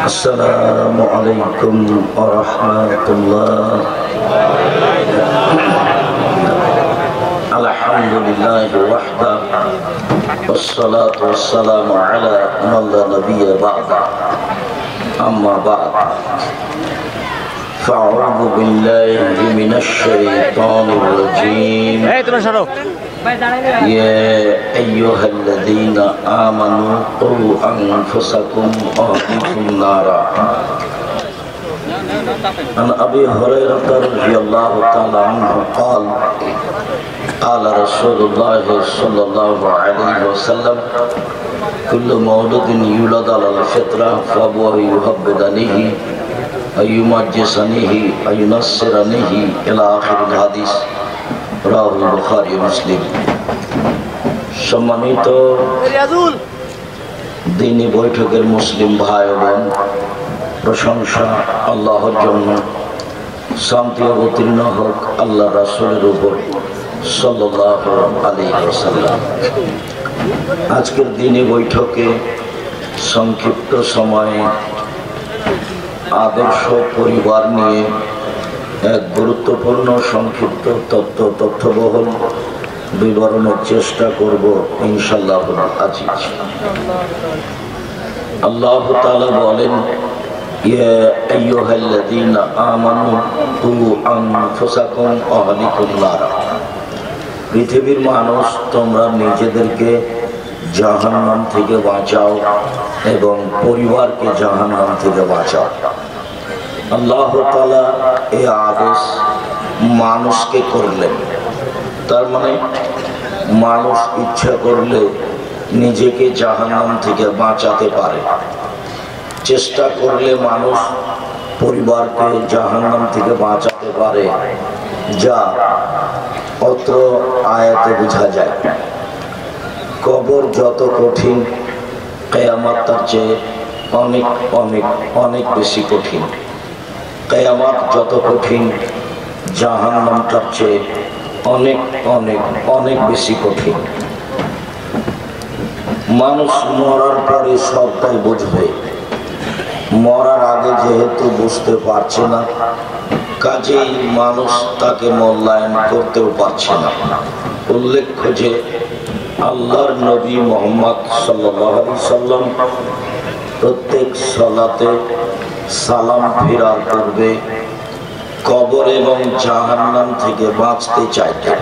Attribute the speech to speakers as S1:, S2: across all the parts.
S1: Assalamualaikum warahmatullahi wabarakatuh. Alhamdulillahi wahda wassalatu wassalamu ala man la nabiyya ba'da. Amma ba'd. Fa'udhu billahi minasy syaithanir rajim. Ya ayyuhalladzina amanu qu anfusakum wa ahlikum nara. An Abi Hurairah radhiyallahu ta'ala anhu qala qala Rasulullah sallallahu alaihi wasallam kullu mawludin yulad 'ala al-fitrah fa huwa yuhabbidanihi ayyumajjisanihi ayyunassiranihi ila akhir al-hadis. Rahul Bukhari মুসলিম। সম্মানিত দ্বীনি বৈঠকের মুসলিম ভাই বোন, প্রশংসা আল্লাহর জন্য, শান্তি অবতীর্ণ হোক আল্লাহ রাসূলের উপর সাল্লাল্লাহু আলাইহি ওয়াসাল্লাম। আজকের দ্বীনি বৈঠকে সংক্ষিপ্ত সময়ে আদর্শ পরিবার নিয়ে এক গুরুত্বপূর্ণ সংক্ষিপ্ত তথ্যবহুল বিবরণের চেষ্টা করব ইনশাআল্লাহ আজিজ। আল্লাহ তাআলা বলেন, ইয়া আইয়ুহাল্লাযীনা আমানু কু আনফুসাকুম ওয়া আহলিকুম নারা। পৃথিবীর মানুষ, তোমরা নিজেদেরকে জাহান্নাম থেকে বাঁচাও এবং পরিবারকে জাহান্নাম থেকে বাঁচাও। আল্লাহ তাআলা এই আদেশ মানুষকে করলেন। তার মানে মানুষ ইচ্ছা করলে নিজেকে জাহান্নাম থেকে বাঁচাতে পারে, চেষ্টা করলে মানুষ পরিবারকে জাহান্নাম থেকে বাঁচাতে পারে, যা অত্র আয়াতে বোঝা যায়। কবর যত কঠিন, কিয়ামত তার চেয়ে অনেক অনেক অনেক বেশি কঠিন। কিয়ামত যত কঠিন, জাহান্নাম তার চেয়ে অনেক অনেক অনেক বেশি কঠিন। মানুষ মরার পরে সবটাই বুঝবে। মরার আগে যেহেতু বুঝতে পারছে না, কাজেই মানুষ তাকে মূল্যায়ন করতেও পারছে না। উল্লেখ্য যে আল্লাহর নবী মুহাম্মদ সাল্লাল্লাহু আলাইহি ওয়াসাল্লাম প্রত্যেক সালাতে সালাম ফেরার পূর্বে কবর এবং জাহান্নাম থেকে বাঁচতে চাইতেন।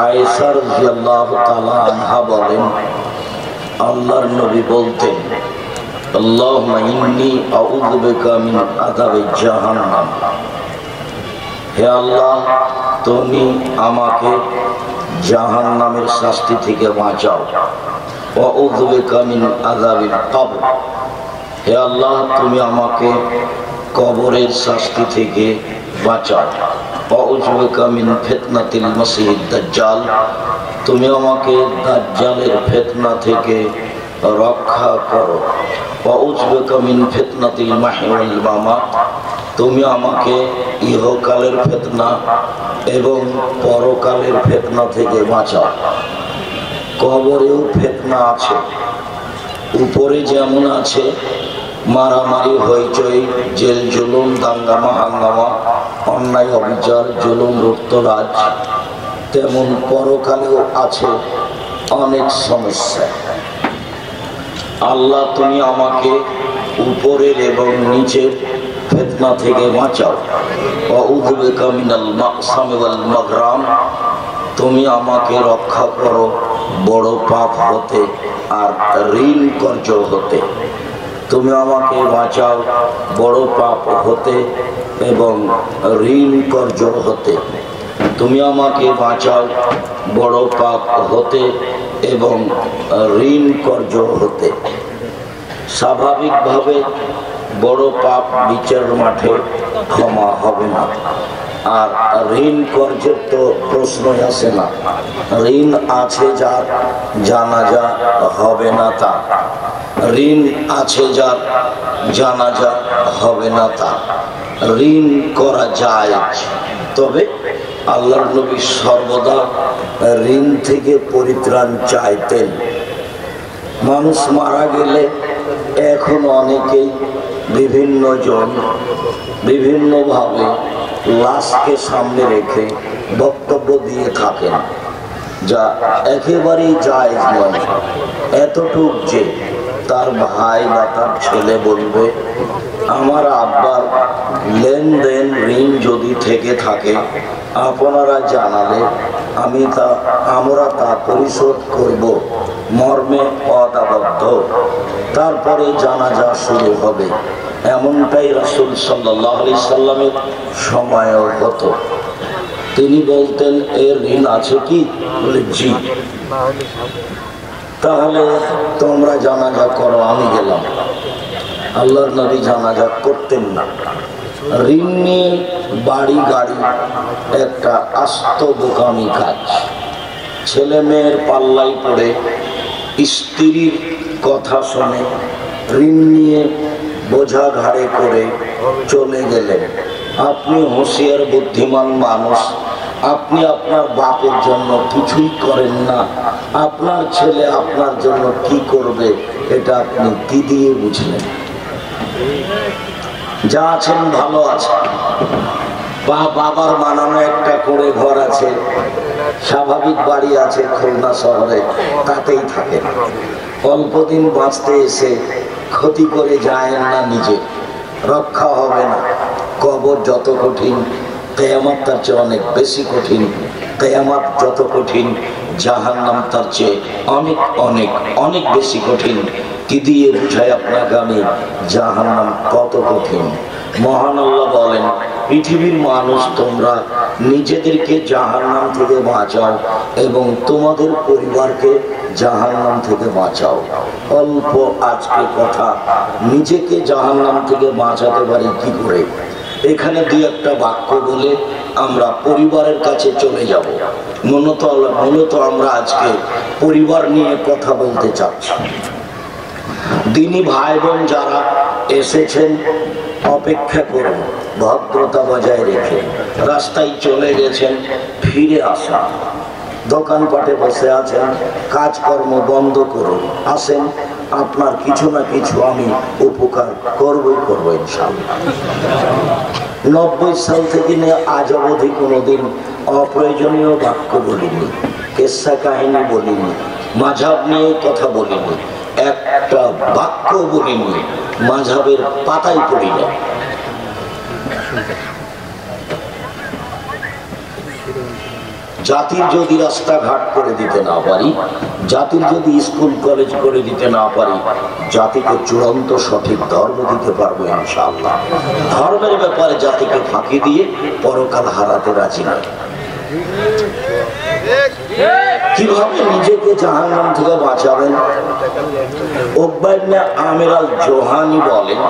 S1: আয়েশা রাদিয়াল্লাহু তাআলা আনহা বলেন, আল্লাহর নবী বলতেন, আল্লাহুম্মা ইন্নী আউযু বিকা মিন আযাবি জাহান্নাম। হে আল্লাহ, তুমি আমাকে জাহান্নামের শাস্তি থেকে বাঁচাও। ওয়া আউযু বিকা মিন আযাবিল কবর। হে আল্লাহ, তুমি আমাকে কবরের শাস্তি থেকে বাঁচাও। আউযু বিকা মিন ফিতনাতিল মাসিহিদ দাজ্জাল। তুমি আমাকে দাজ্জালের ফিতনা থেকে রক্ষা করো। আউযু বিকা মিন ফিতনাতিল মাহইয়া ওয়াল মামাত। তুমি আমাকে ইহকালের ফিতনা এবং পরকালের ফিতনা থেকে বাঁচাও। কবরেও ফিতনা আছে। উপরে যেমন আছে মারামারি, হইচই, জেল জুলুম, দাঙ্গামা হাঙ্গামা, অন্যায় অবিচার, জুলুম, রক্তরাজ, তেমন পরকালেও আছে অনেক সমস্যা। আল্লাহ, তুমি আমাকে উপরের এবং নিচের ফিতনা থেকে বাঁচাও। আউযু বিকা মিনাল মাকসামি ওয়াল মাগরাম। তুমি আমাকে রক্ষা করো বড় পাপ হতে আর ঋণ কর্জ হতে। তুমি আমাকে বাঁচাও বড় পাপ হতে এবং ঋণ কর্জ হতে। তুমি আমাকে বাঁচাও বড় পাপ হতে এবং ঋণ কর্জ হতে। স্বাভাবিকভাবে বড় পাপ বিচার মাঠে ক্ষমা হবে না, আর ঋণ কর্জের তো প্রশ্নই আসে না। ঋণ আছে যার, জানাজা হবে না তার। ঋণ আছে যার, জানাজা হবে না তার। ঋণ করা যায়, তবে আল্লাহর নবী সর্বদা ঋণ থেকে পরিত্রাণ চাইতেন। মানুষ মারা গেলে এখন অনেকেই বিভিন্ন জন বিভিন্নভাবে লাশকে সামনে রেখে বক্তব্য দিয়ে থাকেন, যা একেবারেই জায়েজ নয়। এতটুক যে তার ভাই বা তার ছেলে বলবে, আমার আব্বার লেনদেন ঋণ যদি থেকে থাকে আপনারা জানালে আমরা তা পরিশোধ করব মর্মে অদাবদ্ধ, তারপরে জানাজা শুরু হবে। এমনটাই রাসূল সাল্লাল্লাহু আলাইহি সাল্লামের সময়ও হতো। তিনি বলতেন, এর ঋণ আছে কি? বলে জি। তাহলে তোমরা জানাজা করো, আমি গেলাম। আল্লাহর নবী জানাজা করতেন না। ঋণ নিয়ে বাড়ি গাড়ি একটা আস্ত বোকামি কাজ। ছেলে মেয়ের পাল্লাই পড়ে স্ত্রীর কথা শুনে ঋণ নিয়ে বোঝা ঘাড়ে করে চলে গেলেন। আপনি হুঁশিয়ার বুদ্ধিমান মানুষ, আপনি আপনার বাপের জন্য কিছুই করেন না, আপনার ছেলে আপনার জন্য কি করবে এটা আপনি কি দিয়ে বুঝলেন? যা আছেন ভালো আছে, বাবার বানানো একটা করে ঘর আছে, স্বাভাবিক বাড়ি আছে খুলনা শহরে, তাতেই থাকে। অল্পদিন বাঁচতে এসে ক্ষতি করে যায় না, নিজে রক্ষা হবে না। কবর যত কঠিন, কিয়ামত তার চেয়ে অনেক বেশি কঠিন। কিয়ামত যত কঠিন, জাহান্নাম তার চেয়ে অনেক অনেক অনেক বেশি কঠিন। কি দিয়ে বুঝাই আপনাকে আমি জাহান্নাম কত কঠিন? মহান আল্লাহ বলেন, পৃথিবীর মানুষ তোমরা নিজেদেরকে জাহান্নাম থেকে বাঁচাও এবং তোমাদের পরিবারকে জাহান্নাম থেকে বাঁচাও। অল্প আজকে কথা, নিজেকে জাহান্নাম থেকে বাঁচাতে পারি কি করে? এখানে দুই একটা বাক্য বলে আমরা পরিবারের কাছে চলে যাব। মূলত আমরা আজকে পরিবার নিয়ে কথা বলতে চাচ্ছি। দিনী ভাই বোন যারা এসেছেন, অপেক্ষা করুন, ভদ্রতা বজায় রেখে। রাস্তায় চলে গেছেন, ফিরে আসা। দোকানপাটে বসে আছেন, কাজকর্ম বন্ধ করুন, আসেন, আপনার কিছু না কিছু আমি উপকার করবই করবো ইনশাআল্লাহ। 90 সাল থেকে নিয়ে আজ অবধি কোনোদিন অপ্রয়োজনীয় বাক্য বলিনি, কেসা কাহিনী বলিনি, মাঝাব নিয়ে কথা বলিনি, একটা বাক্য বলিনি, মাঝাবের পাতায় পড়ি না। জাতির যদি রাস্তাঘাট করে দিতে না পারি, জাতির যদি স্কুল কলেজ করে দিতে না পারি, জাতিকে চূড়ান্ত সঠিক ধর্ম দিতে পারবো ইনশাআল্লাহ। ধর্মের ব্যাপারে জাতিকে ফাঁকি দিয়ে পরকাল হারাতে রাজি নয়। কিভাবে নিজেকে জাহান্নাম থেকে বাঁচাবেন? উকবা ইবনে আমির আল জোহানি বলেন,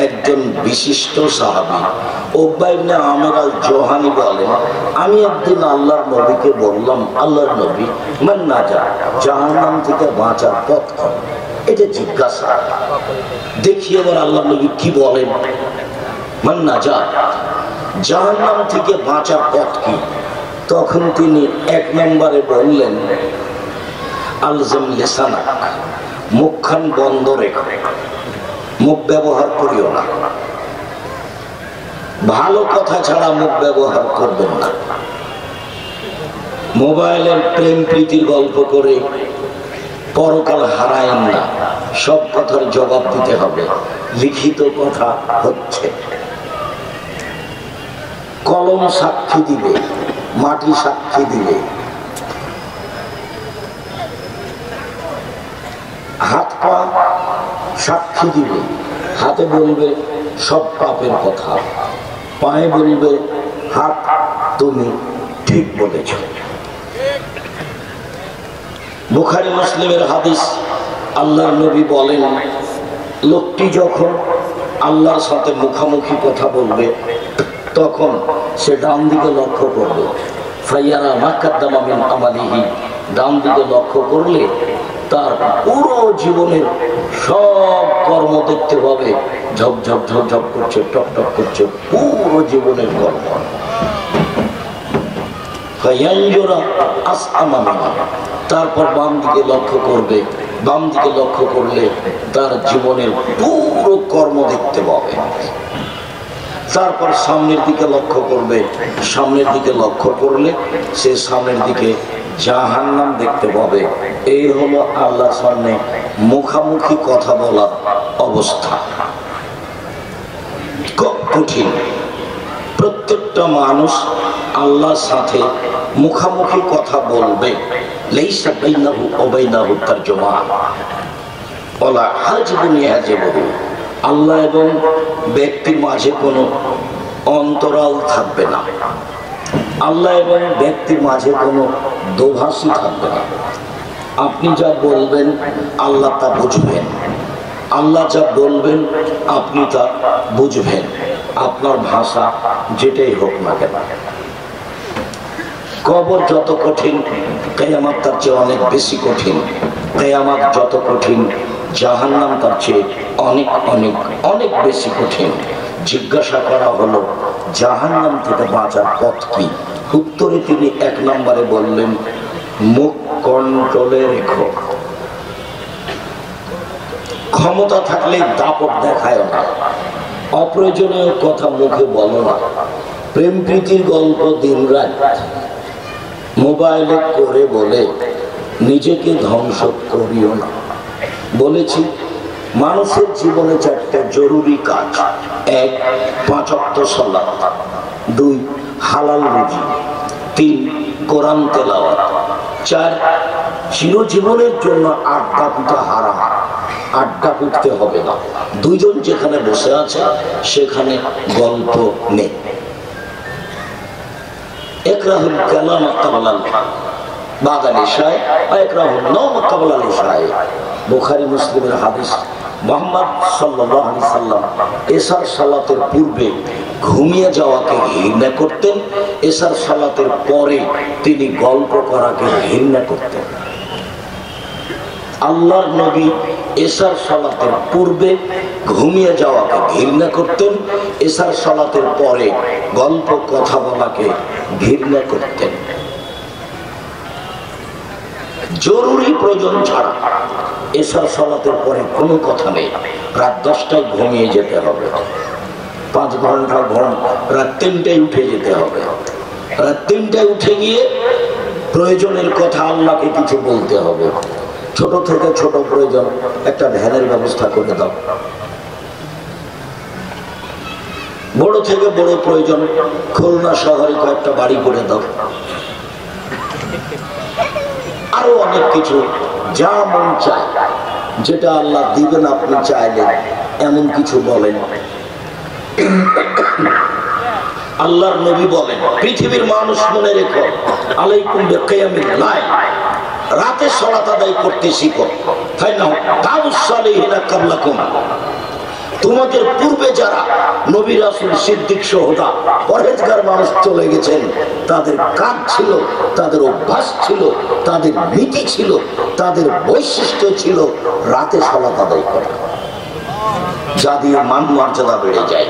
S1: একজন বিশিষ্ট সাহাবী। উকবা ইবনে আমির আল জোহানি বলেন, আমি একদিন আল্লাহর নবীকে বললাম, আল্লাহর নবী, মান নাজা, জাহান্নাম থেকে বাঁচার পথ কি? এটা জিজ্ঞাসা। দেখি এবার আল্লাহর নবী কি বলেন। মান নাজা, জাহান্নাম থেকে বাঁচার পথ কি? তখন তিনি 1 নম্বরে বললেন, আলজাম লিসানাক, মুখখান বন্ধ রেখো, মুখ ব্যবহার করিও না। ভালো কথা ছাড়া মুখ ব্যবহার করবেন না। মোবাইলের প্রেম প্রীতির গল্প করে পরকাল হারায়েন না। সব কথার জবাব দিতে হবে। লিখিত কথা হচ্ছে, কলম সাক্ষী দিবে, মাটি সাক্ষী দিবে, হাত পা সাক্ষী দিবে। হাতে বলবে সব পাপের কথা, পায়ে বলবে হাত তুমি ঠিক বলেছ। বুখারী মুসলিমের হাদিস, আল্লাহর নবী বলেন, লোকটি যখন আল্লাহর সাথে মুখামুখি কথা বলবে তখন সে ডান দিকে লক্ষ্য করবে। ফাইয়ারা মা কাদ্দামা মিন আমালিহি, ডান দিকে লক্ষ্য করলে তার পুরো জীবনের সব কর্ম দেখতে পাবে, ঝকঝক ঝকঝক করছে, টকটক করছে, পুরো জীবনের কর্ম। তারপর বাম দিকে লক্ষ্য করবে, বাম দিকে লক্ষ্য করলে তার জীবনের পুরো কর্ম দেখতে পাবে। তারপর সামনের দিকে লক্ষ্য করবে, সামনের দিকে লক্ষ্য করলে সে সামনের দিকে জাহান্নাম দেখতে পাবে। এই হলো আল্লাহর সামনে মুখামুখি কথা বলার অবস্থা। খুব কঠিন। প্রত্যেকটা মানুষ আল্লাহর সাথে মুখামুখি কথা বলবে। লাইসা বাইনাহু ওয়া বাইনাহু তারজুমান ওয়ালা হাজিবুন ইয়াজিবুহু। আল্লাহ এবং ব্যক্তির মাঝে কোনো অন্তরাল থাকবে না। আল্লাহ এবং ব্যক্তির মাঝে কোনো দোভাষী থাকবে না। আপনি যা বলবেন আল্লাহ তা বুঝবেন, আল্লাহ যা বলবেন আপনি তা বুঝবেন। আপনার ভাষা যেটাই হোক না কেন। কবর যত কঠিন, কিয়ামত তার চেয়ে অনেক বেশি কঠিন। কিয়ামত যত কঠিন, জাহান্নাম তার চেয়ে অনেক অনেক অনেক বেশি কঠিন। জিজ্ঞাসা করা হলো জাহান্নাম থেকে বাঁচার পথ কি? উত্তরে তিনি 1 নম্বরে বললেন, মুখ কন্ট্রোলে রেখো। ক্ষমতা থাকলে দাপট দেখায় না, অপ্রয়োজনীয় কথা মুখে বলো না, প্রেম প্রীতির গল্প দিন রাত মোবাইলে করে বলে নিজেকে ধ্বংস করিও না। বলেছি মানুষের জীবনে 4টা জরুরি কাজ। 1 5 ওয়াক্ত সালাত, 2 হালাল রুজি, 3 কোরআন তেলাওয়াত, 4 চিরজীবনের জন্য আড্ডা পিটা হারাম। আড্ডা পিটতে হবে না। 2 জন যেখানে বসে আছে সেখানে গল্প নেই। ইকরাহুল কালাম ক্বাবলাল বাদাল ইশায় ওয়া ইকরাহুন নাওম ক্বাবলাল ইশায়। বুখারী মুসলিমের হাদিস। মুহাম্মদ সাল্লাল্লাহু আলাইহি সাল্লাম এশার সালাতের পূর্বে ঘুমিয়ে যাওয়াকে ঘৃণা করতেন, এশার সালাতের পরে তিনি গল্প করাকে ঘৃণা করতেন। আল্লাহর নবী এশার সালাতের পূর্বে ঘুমিয়ে যাওয়াকে ঘৃণা করতেন, এশার সালাতের পরে গল্প কথা বলাকে ঘৃণা করতেন। জরুরি প্রয়োজন ছাড়া এশার সালাতের পরে কোনো কথা নেই। রাত 10টায় ঘুমিয়ে যেতে হবে, 5 ঘন্টা ঘুম, রাত 3টায় উঠে যেতে হবে। রাত 3টায় উঠে গিয়ে প্রয়োজনের কথা আল্লাহকে কিছু বলতে হবে। ছোট থেকে ছোট প্রয়োজন একটা ভ্যানের ব্যবস্থা করে দাও। বড় থেকে বড় প্রয়োজন খুলনা শহরে কয়েকটা বাড়ি করে দাও। আরো অনেক কিছু যা মন চায়, যেটা আল্লাহ দিবেন আপনি চাইলেন এমন কিছু বলেন। আল্লাহর নবী বলেন, পৃথিবীর মানুষ মনে রেখো, আলাইকুম বিকিয়ামিল লাইল, রাতে সালাত আদায় করতে শিখো। তোমাদের পূর্বে যারা নবী রাসূল সিদ্দিক শুহাদা পরহেজগার মানুষ চলে গেছেন, তাদের কাজ ছিল, তাদের অভ্যাস ছিল, তাদের নীতি ছিল, তাদের বৈশিষ্ট্য ছিল রাতে সালাত আদায় করা, যা দিয়ে মান মর্যাদা বেড়ে যায়।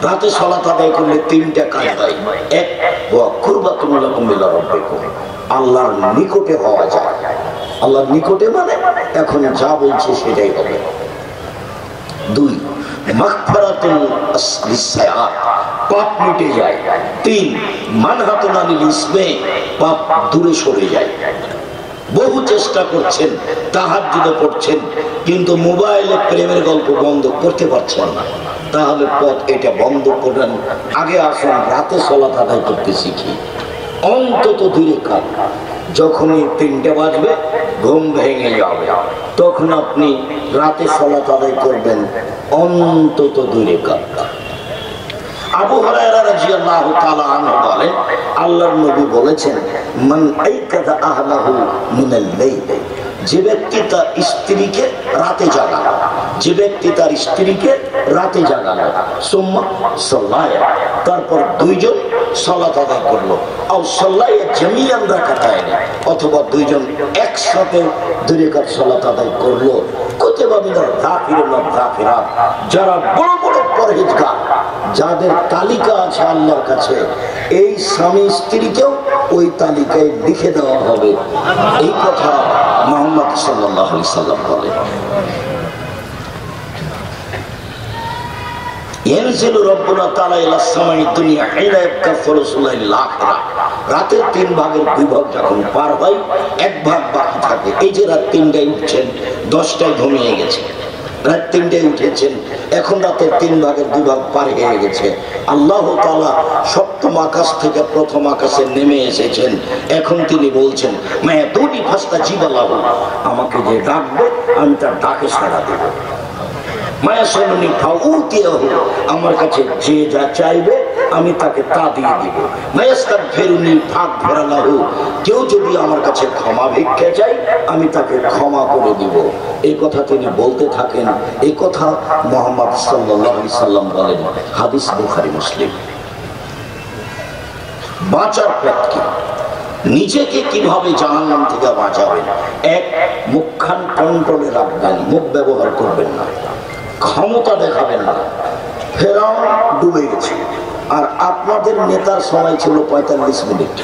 S1: রাতে সালাত আদায় করলে 3টা কাজ হয়। 1 ওয়া কুরবাতুন লাকুম ইলা রাব্বিকুম, আল্লাহর নিকটে হওয়া যায়। আল্লাহর নিকটে মানে এখন যা বলছে সেটাই হবে। 2 মাগফিরাতুল লিসসায়াত, পাপ মিটে যায়। 3 মানহাতুন আনিল ইসমে, পাপ দূরে সরে যায়। বহু চেষ্টা করছেন, তাহাজ্জুদ পড়ছেন, কিন্তু মোবাইলে প্রেমের গল্প বন্ধ করতে পারছেন না। তাহলে পথ এটা বন্ধ করেন, আগে আসুন রাতে সালাত আদায় করতে শিখি। অন্তত 2 রাকাত। যখনই 3টে বাজবে ঘুম ভেঙে যাবে, তখন আপনি রাতে সালাত আদায় করবেন অন্তত 2 রাকাত। আবু হুরায়রা রাদিয়াল্লাহু তাআলা আনহু বলেন, আল্লাহর নবী বলেছেন, মান আইকাদা আহলাহু মিনাল লাইল, যে ব্যক্তি তার স্ত্রীকে রাতে জাগালো, যে ব্যক্তি তার স্ত্রীকে রাতে জাগালো, সুম্মা সাল্লায়া, তারপর 2 জন সালাত আদায় করলো, আও সাল্লায়া জামিআন রাকাতাইন, অথবা 2 জন একসাথে 2 রাকাত সালাত আদায় করলো, কুতিবা মিনাল যাকিরিন ওয়াল যাকিরাত, যারা বড় বড় পরহেজগার, যাদের তালিকা আছে আল্লাহর কাছে, এই স্বামী স্ত্রীকেও ওই তালিকায় লিখে দেওয়া হবে। এই কথা মুহাম্মদ সাল্লাল্লাহু আলাইহি সাল্লাম বলেন, ইয়ানজিলু রাব্বুনা তাআলা ইলা সামাই দুনিয়া হিনা ইয়াকাফু রাসূলুল্লাহিল আখিরা। রাতের 3 ভাগের 2 ভাগ যখন পার হয়, 1 ভাগ বাকি থাকে। এই যে রাত 3টায় উঠছেন, 10টায় ঘুমিয়ে গেছে, রাত 3টায় উঠেছেন, এখন রাতের 3 ভাগের 2 ভাগ পার হয়ে গেছে। আল্লাহ তাআলা সপ্তম আকাশ থেকে প্রথম আকাশে নেমে এসেছেন। এখন তিনি বলছেন, মায়া দুনি ফাস্তা জিবালাহু, আমাকে যে ডাকবে আমি তার ডাকে সাড়া দেব। মায়া শুনুনি ফাউতিয়াহু, আমার কাছে যে যা চাইবে আমি তাকে তা দিয়ে দিব। মায়াস্তাগফিরুনি ফাগফিরালাহু, কেউ যদি আমার কাছে ক্ষমা ভিক্ষা চায় আমি তাকে ক্ষমা করে দিব। এই কথা তিনি বলতে থাকেন। এই কথা মুহাম্মদ সাল্লাল্লাহু আলাইহি সাল্লাম বলেন, হাদিস বুখারী মুসলিম। বাঁচার পথ কি? নিজেকে কিভাবে জাহান্নাম থেকে বাঁচাবেন? 1, মুখখান কন্ট্রোলে রাখবেন, মুখ ব্যবহার করবেন না, ক্ষমতা দেখাবেন না। ফেরাউন ডুবে গেছে, আর আপনাদের নেতার সময় ছিল 45 মিনিট।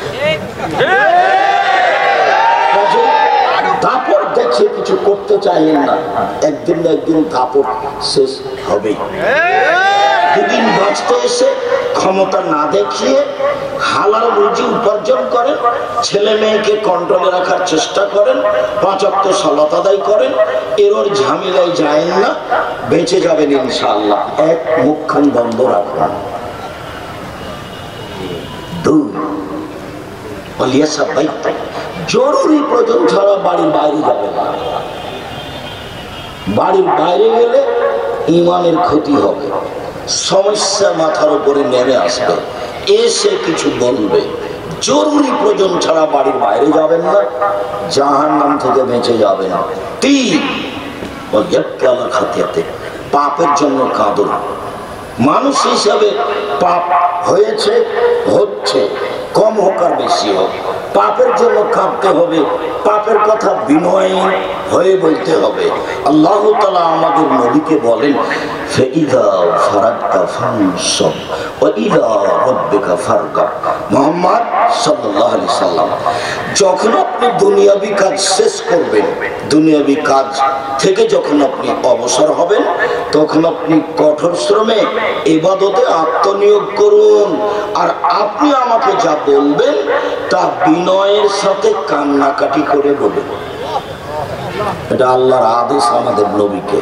S1: দাপট দেখে কিছু করতে চাইলেন না, একদিন না একদিন দাপট শেষ হবেই। 2 দিন বাঁচতে এসে ক্ষমতা না দেখিয়ে হালাল রুজি উপার্জন করেন, ছেলে মেয়েকে কন্ট্রোলে রাখার চেষ্টা করেন, 5 ওয়াক্ত সালাত আদায় করেন, এর ঝামেলায় যায় না, বেঁচে যাবেন ইনশাআল্লাহ। 1, মুখখান বন্ধ রাখুন। 2, জরুরি প্রয়োজন ছাড়া বাড়ির বাইরে যাবে না। বাড়ির বাইরে গেলে ইমানের ক্ষতি হবে, সমস্যা মাথার উপরে নেমে আসবে, এসে কিছু বলবে। জরুরি প্রয়োজন ছাড়া বাড়ির বাইরে যাবেন না, জাহান্নাম থেকে বেঁচে যাবেন। 3, পাপের জন্য কাঁদুন। মানুষ হিসাবে পাপ হয়েছে, হচ্ছে, কম হোক আর বেশি হোক, পাপের জন্য কাঁদতে হবে, পাপের কথা বিনয় হয়ে বলতে হবে। আল্লাহ তাআলা আমাদের নবীকে বলেন, ফাইযা ফারাগতা ফানসব ওয়া ইলা রাব্বিকা ফারগাব। মুহাম্মদ সাল্লাল্লাহু আলাইহি সাল্লাম, যখন আপনি দুনিয়াবি কাজ শেষ করবেন, দুনিয়াবি কাজ থেকে যখন আপনি অবসর হবেন, তখন আপনি কঠোর শ্রমে ইবাদতে আত্মনিয়োগ করুন। আর আপনি আমাকে যা বলবেন তা বিনয়ের সাথে কান্নাকাটি করে বলবেন। এটা আল্লাহর আদেশ আমাদের নবীকে,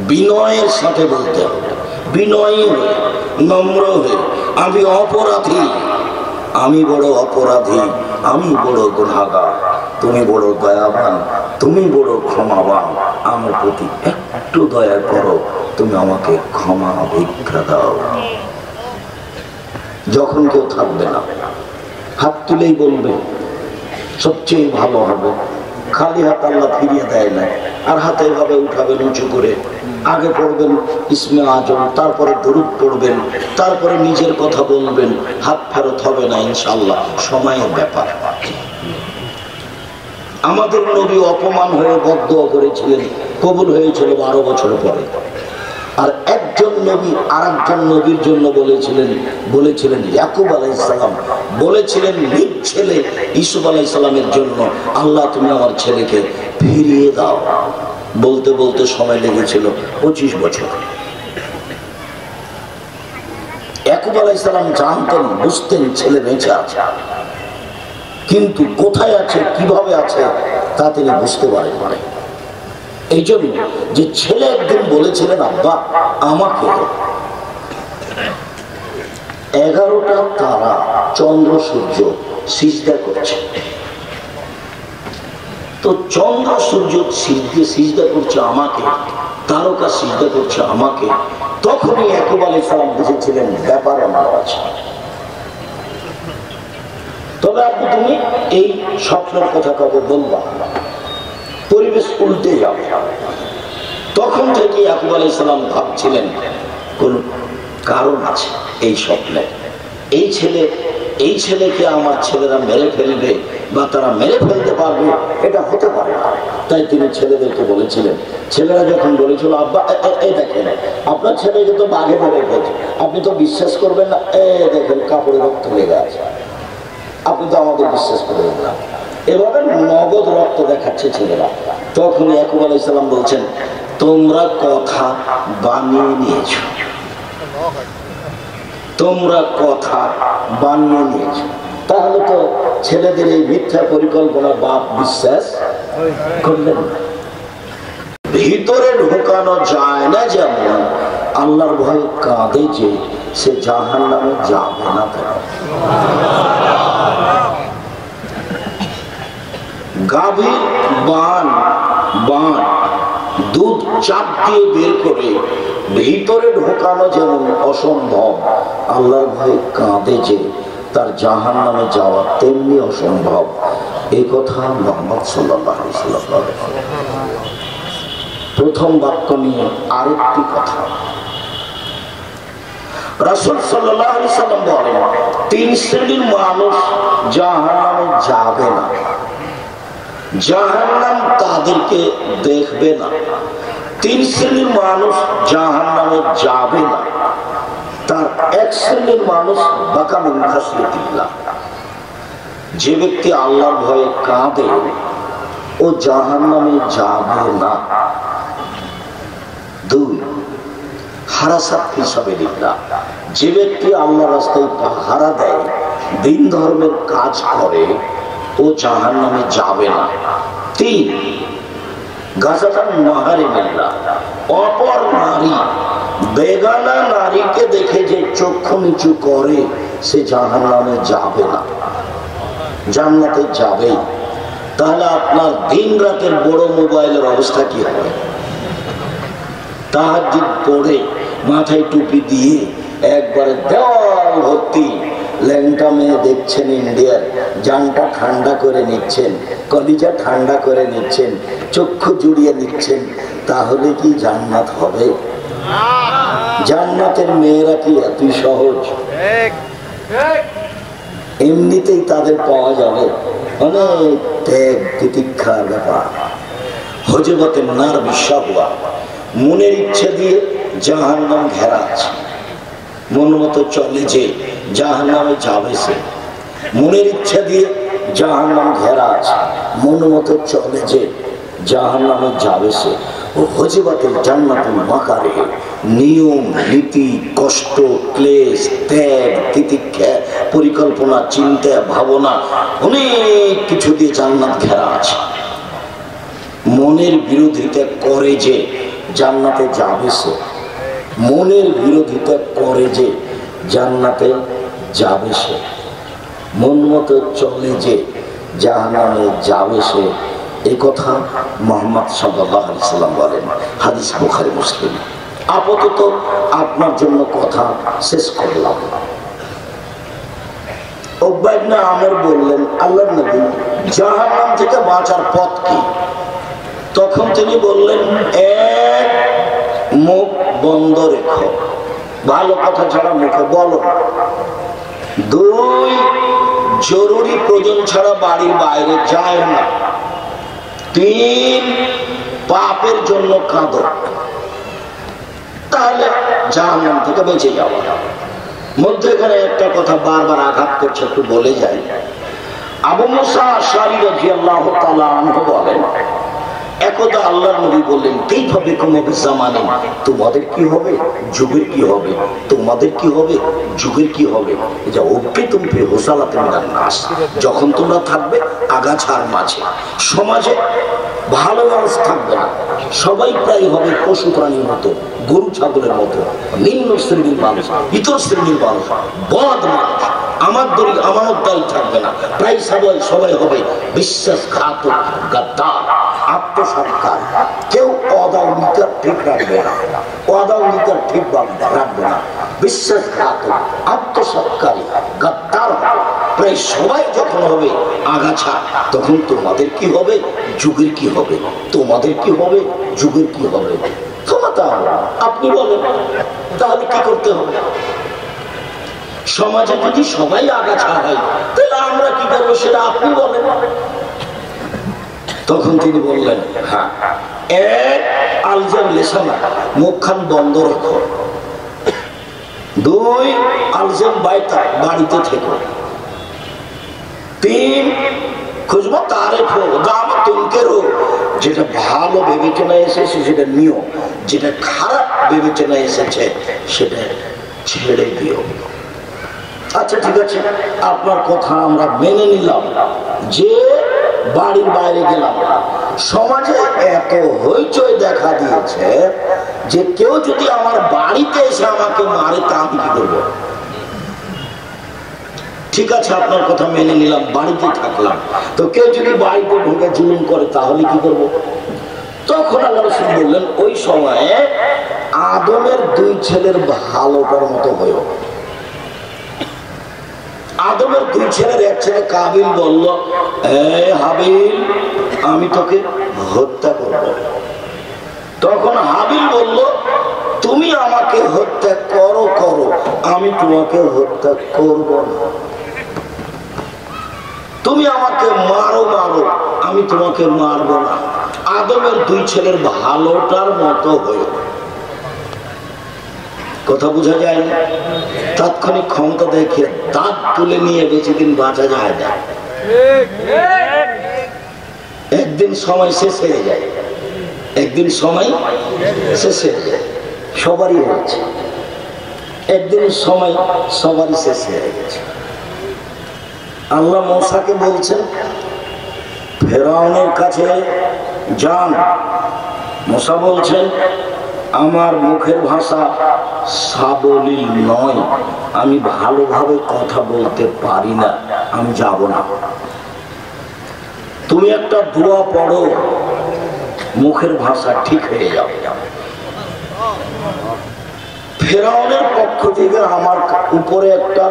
S1: বিনয়ের সাথে বলতে হবে, বিনয়ী হয়ে, নম্র হয়ে, আমি অপরাধী, আমি বড় অপরাধী, আমি বড় গুনাহগার, তুমি বড় দয়াবান, তুমি বড় ক্ষমাবান, আমার প্রতি একটু দয়া করো, তুমি আমাকে ক্ষমা ভিক্ষা দাও। যখন কেউ থাকবে না, হাত তুলেই বলবে, সবচেয়ে ভালো হবে। খালি হাত আল্লাহ ফিরিয়ে দেয় না, আর হাতে এভাবে উঠাবেন উঁচু করে, আগে পড়বেন ইসমে আজম, তারপরে দরুদ পড়বেন, তারপরে নিজের কথা বলবেন, হাত ফেরত হবে না ইনশাআল্লাহ, সময়ের ব্যাপার। আমাদের নবী অপমান হয়ে বদদোয়া করেছিলেন, কবুল হয়েছিল 12 বছর পরে। আর একজন নবী আরেকজন নবীর জন্য বলেছিলেন ইয়াকুব আলাইহিস সালাম বলেছিলেন নিজ ছেলে ইউসুফ আলাইহিস সালামের জন্য, আল্লাহ তুমি আমার ছেলেকে ফিরিয়ে দাও। বলতে বলতে সময় লেগেছিল 25 বছর। ইয়াকুব আলাইহিস সালাম জানতেন, বুঝতেন ছেলে বেঁচে আছে, কিন্তু কোথায় আছে, কিভাবে আছে তা তিনি বুঝতে পারেন। এই জন্য যে ছেলে একদিন বলেছিলেন, আব্বা আমাকে 11টা তারা, চন্দ্র সূর্য সিজদা করছে, তো চন্দ্র সূর্য সিজদা করছে আমাকে, তারকা সিজদা করছে আমাকে। তখনই ইয়াকুব আলাইহিস সালাম বুঝেছিলেন ব্যাপার আমার আছে। তবে আপনি তুমি এই স্বপ্নের কথা কাউকে বলবা, পরিবেশ উল্টে যাবে। তখন থেকে ইয়াকুব আলাইহিস সালাম ভাবছিলেন কোন কারণ আছে এই স্বপ্নে, এই ছেলেকে আমার ছেলেরা মেরে ফেলবে বা তারা মেরে ফেলতে পারবে, এটা হতে পারে না। তাই তিনি ছেলেদেরকে বলেছিলেন, ছেলেরা যখন বলেছিল আব্বা এই দেখেন আপনার ছেলেকে তো বাঘে মেরে ফেলছে, আপনি তো বিশ্বাস করবেন না, দেখেন কাপড়ে রক্ত লেগে আছে, আপনি তো আমাদের বিশ্বাস করবেন না। এভাবে নগদ রক্ত দেখাচ্ছে ছেলেরা। তখন ইয়াকুব আলাইহিস সালাম বলছেন, তোমরা কথা বানিয়ে নিয়েছো, তোমরা কথা বানিয়ে নিয়েছো। তাহলে তো ছেলেদের এই মিথ্যা পরিকল্পনা বাপ বিশ্বাস করলেন না। ভিতরে ঢোকানো যায় না, যেমন আল্লাহর ভয়ে কাঁদে যে সে জাহান্নামে যাবে না। গাভীর বান দুধ চাপ দিয়ে বের করে ভিতরে ঢোকানো যেমন অসম্ভব, আল্লাহর ভয়ে কাঁদে যে তার জাহান্নামে যাওয়া তেমনি অসম্ভব। এই কথা মুহাম্মদ সাল্লাল্লাহু আলাইহি ওয়াসাল্লাম বলেন। প্রথম বাক্য নিয়ে আরেকটি কথা, রাসূল সাল্লাল্লাহু আলাইহি ওয়াসাল্লাম বলেন, তিন শ্রেণীর মানুষ জাহান্নামে যাবে না, জাহান্নাম তাদেরকে দেখবে না। তিন শ্রেণীর মানুষ জাহান্নামে যাবে না, তার এক শ্রেণীর মানুষ বাকা মিন খাশিয়াতিল্লাহ, যে ব্যক্তি আল্লাহর ভয়ে কাঁদে ও জাহান্নামে যাবে না। দুই, হারাসাত ফি সাবিলিল্লাহ, যে ব্যক্তি আল্লাহর রাস্তায় পাহারা দেয়, দিন ধর্মের কাজ করে, ও জাহান্নামে যাবে না। তিন, গাজাতান মাহারিমিল্লাহ, অপর নারী বেগানা নারীকে দেখে যে চক্ষু নিচু করে সে জাহান্নামে যাবে না, জান্নাতে যাবে। তাহলে আপনার দিন রাতের বড় মোবাইলের অবস্থা কি হবে? তাহাজ্জুদ পড়ে মাথায় টুপি দিয়ে একবারে দেওয়াল ভর্তি ল্যাংটা মেয়ে দেখছেন, ইন্ডিয়ার জানটা ঠান্ডা করে নিচ্ছেন, কলিজা ঠান্ডা করে নিচ্ছেন, চক্ষু জুড়িয়ে নিচ্ছেন, তাহলে কি জান্নাত হবে? জান্নাতের মেয়েরা কি এতই সহজ? এমনিতেই তাদের পাওয়া যাবে অনেক ত্যাগ তিতিক্ষার ব্যাপার। হযরতে নার বিশ্বাস হওয়া, মনের ইচ্ছা দিয়ে জাহান্নাম ঘেরা আছে, মন মতো চলে যে জাহান্নামে যাবে সে। মনের ইচ্ছা দিয়ে জাহান্নাম ঘেরা আছে, মন মতো চলে যে জাহান্নামে যাবে সে। ও হযরতে জান্নাতুল মাকারে, নিয়ম নীতি কষ্ট ক্লেশ ত্যাগ তিতিক্ষা পরিকল্পনা চিন্তা ভাবনা অনেক কিছু দিয়ে জান্নাত ঘেরা আছে। মনের বিরোধিতা করে যে জান্নাতে যাবে সে, মনের বিরোধিতা করে যে জান্নাতে যাবে সে, মন মতো চলে যে জাহান্নামে যাবে সে। এই কথা মুহাম্মদ সাল্লাল্লাহু আলাইহি ওয়াসাল্লাম বলেন, হাদিস বুখারী মুসলিম। আপাতত আপনার জন্য কথা শেষ করলাম। উকবা ইবনে আমর বললেন, আল্লাহর নবী, জাহান্নাম থেকে বাঁচার পথ কি? তখন তিনি বললেন, এক, মুখ বন্ধ রেখো, ভালো কথা ছাড়া মুখে বলো না। দুই, জরুরি প্রয়োজন ছাড়া বাড়ির বাইরে যায় না। তিন, পাপের জন্য কাঁদো, তাহলে জাহান্নাম থেকে বেঁচে যাওয়া। মধ্যে এখানে একটা কথা বারবার আঘাত করছে, একটু বলে যাই। আবু মুসা আশআরী রাদিয়াল্লাহু তাআলা আনহু বলেন, একদা আল্লাহর নবী বললেন, কাইফা বিকুম বিজামানি, তোমাদের কি হবে, যুগের কি হবে, তোমাদের কি হবে, যুগের কি হবে। এটা ওকে তুমি হোসালাতে মিনান নাস, যখন তোমরা থাকবে আগাছার মাঝে, সমাজে ভালো মানুষ থাকবে না, সবাই প্রায় হবে পশু প্রাণীর মতো, গরু ছাগলের মতো, নিম্ন শ্রেণীর মানুষ, ইতর শ্রেণীর মানুষ, বদ মানুষ, আমানতদারি থাকবে না, প্রায় সবাই হবে বিশ্বাসঘাতক, গাদ্দার, আত্মসৎকার। কেউ অদাউলিকার ঠিক রাখবে না, অদাউলিকার ঠিক রাখবে না, বিশ্বাসঘাতক, আত্মসৎকারী, গাদ্দার হবে। প্রায় সবাই যখন হবে আগাছা, তখন তোমাদের কি হবে, যুগের কি হবে, তোমাদের কি হবে, যুগের কি হবে। আপনি বলেন, তাহলে কি করতে হবে? সমাজে যদি সবাই আগাছা হয়, তাহলে আমরা কি করবো সেটা আপনি বলেন। তখন তিনি বললেন, হ্যাঁ, এক, আলজাম লেসানা, মুখখান বন্ধ রাখো। দুই, আলজাম বাইতা, বাড়িতে থেকো। তিন, খুঁজবো তারিফ হোক, দাম তুনকের হোক। যেটা ভালো বিবেচনা এসেছে সেটা নিও, যেটা খারাপ বিবেচনা এসেছে সেটা ছেড়ে দিও। আচ্ছা ঠিক আছে, আপনার কথা আমরা মেনে নিলাম যে বাড়ির বাইরে গেলাম, সমাজে এত হইচই দেখা দিয়েছে যে কেউ যদি আমার বাড়িতে এসে আমাকে মারে তা আমি কি করবো? ঠিক আছে, আপনার কথা মেনে নিলাম, বাড়িতে থাকলাম, তো কেউ যদি বাড়িতে ঢুকে জুলুম করে তাহলে কি করব? তখন আল্লাহ রাসূল বললেন, ওই সময়ে আদমের দুই ছেলের ভালোটার মতো হয়েও। আদমের দুই ছেলের এক ছেলে কাবিল বলল, এই হাবিল, আমি তোকে হত্যা করব। তখন হাবিল বলল, তুমি আমাকে হত্যা করো, আমি তোমাকে হত্যা করব না। তুমি আমাকে মারো, আমি তোমাকে মারবো না। আদমের দুই ছেলের ভালোটার মতো হয়েও। কথা বোঝা যায় না? তাৎক্ষণিক ক্ষমতা দেখে দাঁত তুলে নিয়ে বেশি দিন বাঁচা যায় না। একদিন সময় শেষ হয়ে যায়, একদিন সময় শেষ হয়ে যায়, সবারই হয়েছে। একদিন সময় সবারই শেষ হয়ে গেছে। আল্লাহ মূসাকে বলছেন, ফেরাউনের কাছে যান। মূসা বলছেন, আমার মুখের ভাষা সাবলীল নয়, আমি ভালোভাবে কথা বলতে পারি না, আমি যাব না। তুমি একটা দোয়া পড়ো, মুখের ভাষা ঠিক হয়ে যাবে। ফেরাউনের পক্ষ থেকে আমার উপরে একটা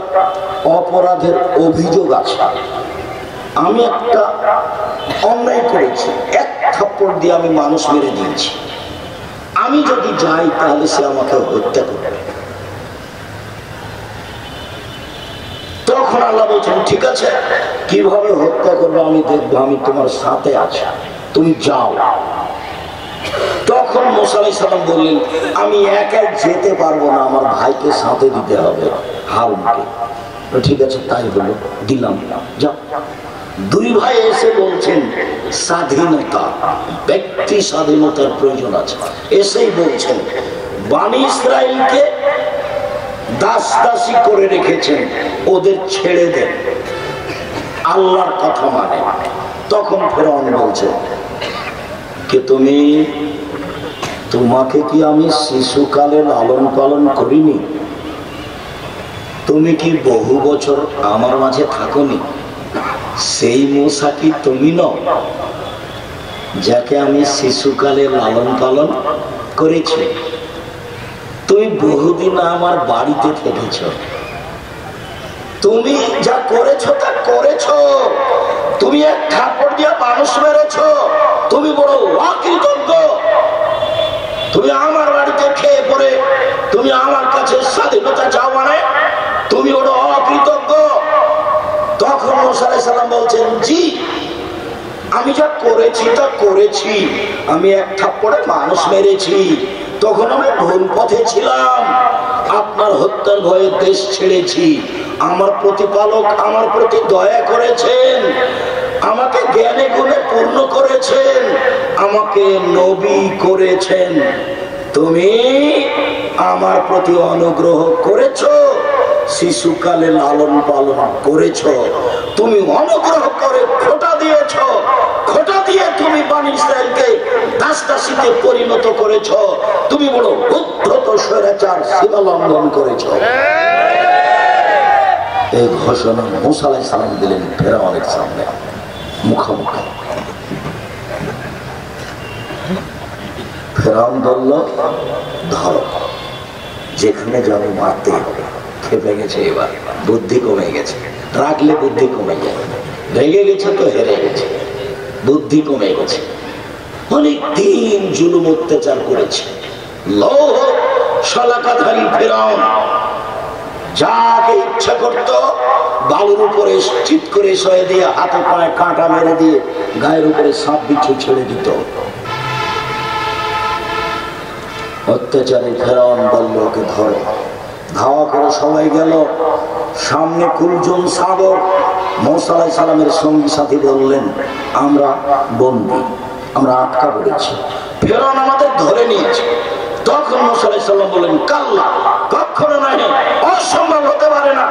S1: অপরাধের অভিযোগ আছে। আমি একটা অন্যায় করেছি, এক থাপ্পড় দিয়ে আমি মানুষ মেরে দিয়েছি। আমি যদি যাই তাহলে সে আমাকে হত্যা করবে। তখন আল্লাহ বলছেন, ঠিক আছে, কিভাবে হত্যা করবে আমি দেখবো, আমি তোমার সাথে আছি, তুমি যাও। তখন মূসা আলাইহিস সালাম বললেন, আমি একাই যেতে পারবো না, আমার ভাইকে সাথে দিতে হবে, হারুনকে। ঠিক আছে, তাই হলো, দিলাম, যাও। দুই ভাই এসে বলছেন, স্বাধীনতা, ব্যক্তি স্বাধীনতার প্রয়োজন আছে। এসেই বলছেন, বনী ইসরাইলকে দাস দাসী করে রেখেছেন, ওদের ছেড়ে দেন, আল্লাহর কথা মানে। তখন ফেরাউন বলছে, কে তুমি? তোমাকে কি আমি শিশুকালে লালন পালন করিনি? তুমি কি বহু বছর আমার মাঝে থাকোনি? সেই মূসা কি তুমি নও যাকে আমি শিশুকালে লালন পালন করেছি? তুমি বহুদিন আমার বাড়িতে থেকেছ, তুমি যা করেছো তা করেছো। তুমি এক থাপ্পড় দিয়ে মানুষ মেরেছ, তুমি বড় অকৃতজ্ঞ। তুমি আমার বাড়িতে খেয়ে পড়ে তুমি আমার কাছে স্বাধীনতা চাও, মানে তুমি বড় অকৃতজ্ঞ। তখন মূসা আলাইহিস সালাম বলছেন, জি, আমি যা করেছি তা করেছি, আমি এক থাপ্পড়ে মানুষ মেরেছি, তখন আমি ভুল পথে ছিলাম, আপনার হত্যার ভয়ে দেশ ছেড়েছি। আমার প্রতিপালক আমার প্রতি দয়া করেছেন, আমাকে জ্ঞানে গুণে পূর্ণ করেছেন, আমাকে নবী করেছেন। তুমি আমার প্রতি অনুগ্রহ করেছো, শিশুকালে লালন পালন করেছো, তুমি অনুগ্রহ করে খোঁটা দিয়েছো, খোঁটা দিয়ে তুমি বনী ইসরাইলকে দাস দাসীতে পরিণত করেছো, তুমি বড় উদ্ধত স্বৈরাচার সীমা লঙ্ঘন করেছো। এই ঘোষণা মূসা আলাইহিস সালাম দিলেন ফেরাউনের সামনে মুখোমুখি। ফেরাউন বলল, ধরো, যেখানে যাবে মারতে হবে। খেপে গেছে, এবার বুদ্ধি কমে গেছে, রাখলে বুদ্ধি কমে যায়, রেগে গেছে তো হেরে গেছে, বুদ্ধি কমে গেছে। অনেক দিন জুলুম অত্যাচার করেছে, লৌহ শলাকাধারী ফেরাউন যাকে ইচ্ছা করত বালুর উপরে চিৎ করে শয়ে দিয়ে, হাতে পায়ে কাঁটা মেরে দিয়ে, গায়ের উপরে সাপ বিচ্ছু ছেড়ে দিত। অত্যাচারী ফেরাউন বলল, ওকে ধরো। ধাওয়া করে সবাই গেল। সামনে কুলজুম সাগর। মূসা আলাইহিস সালামের সঙ্গী সাথী বললেন, আমরা বন্দী, আমরা আটকা পড়েছি, ফিরআউন আমাদের ধরে নিয়েছে। তখন মূসা আলাইহিস সালাম বললেন, কাল্লা, কখনো নয়, অসম্ভব হতে পারে না।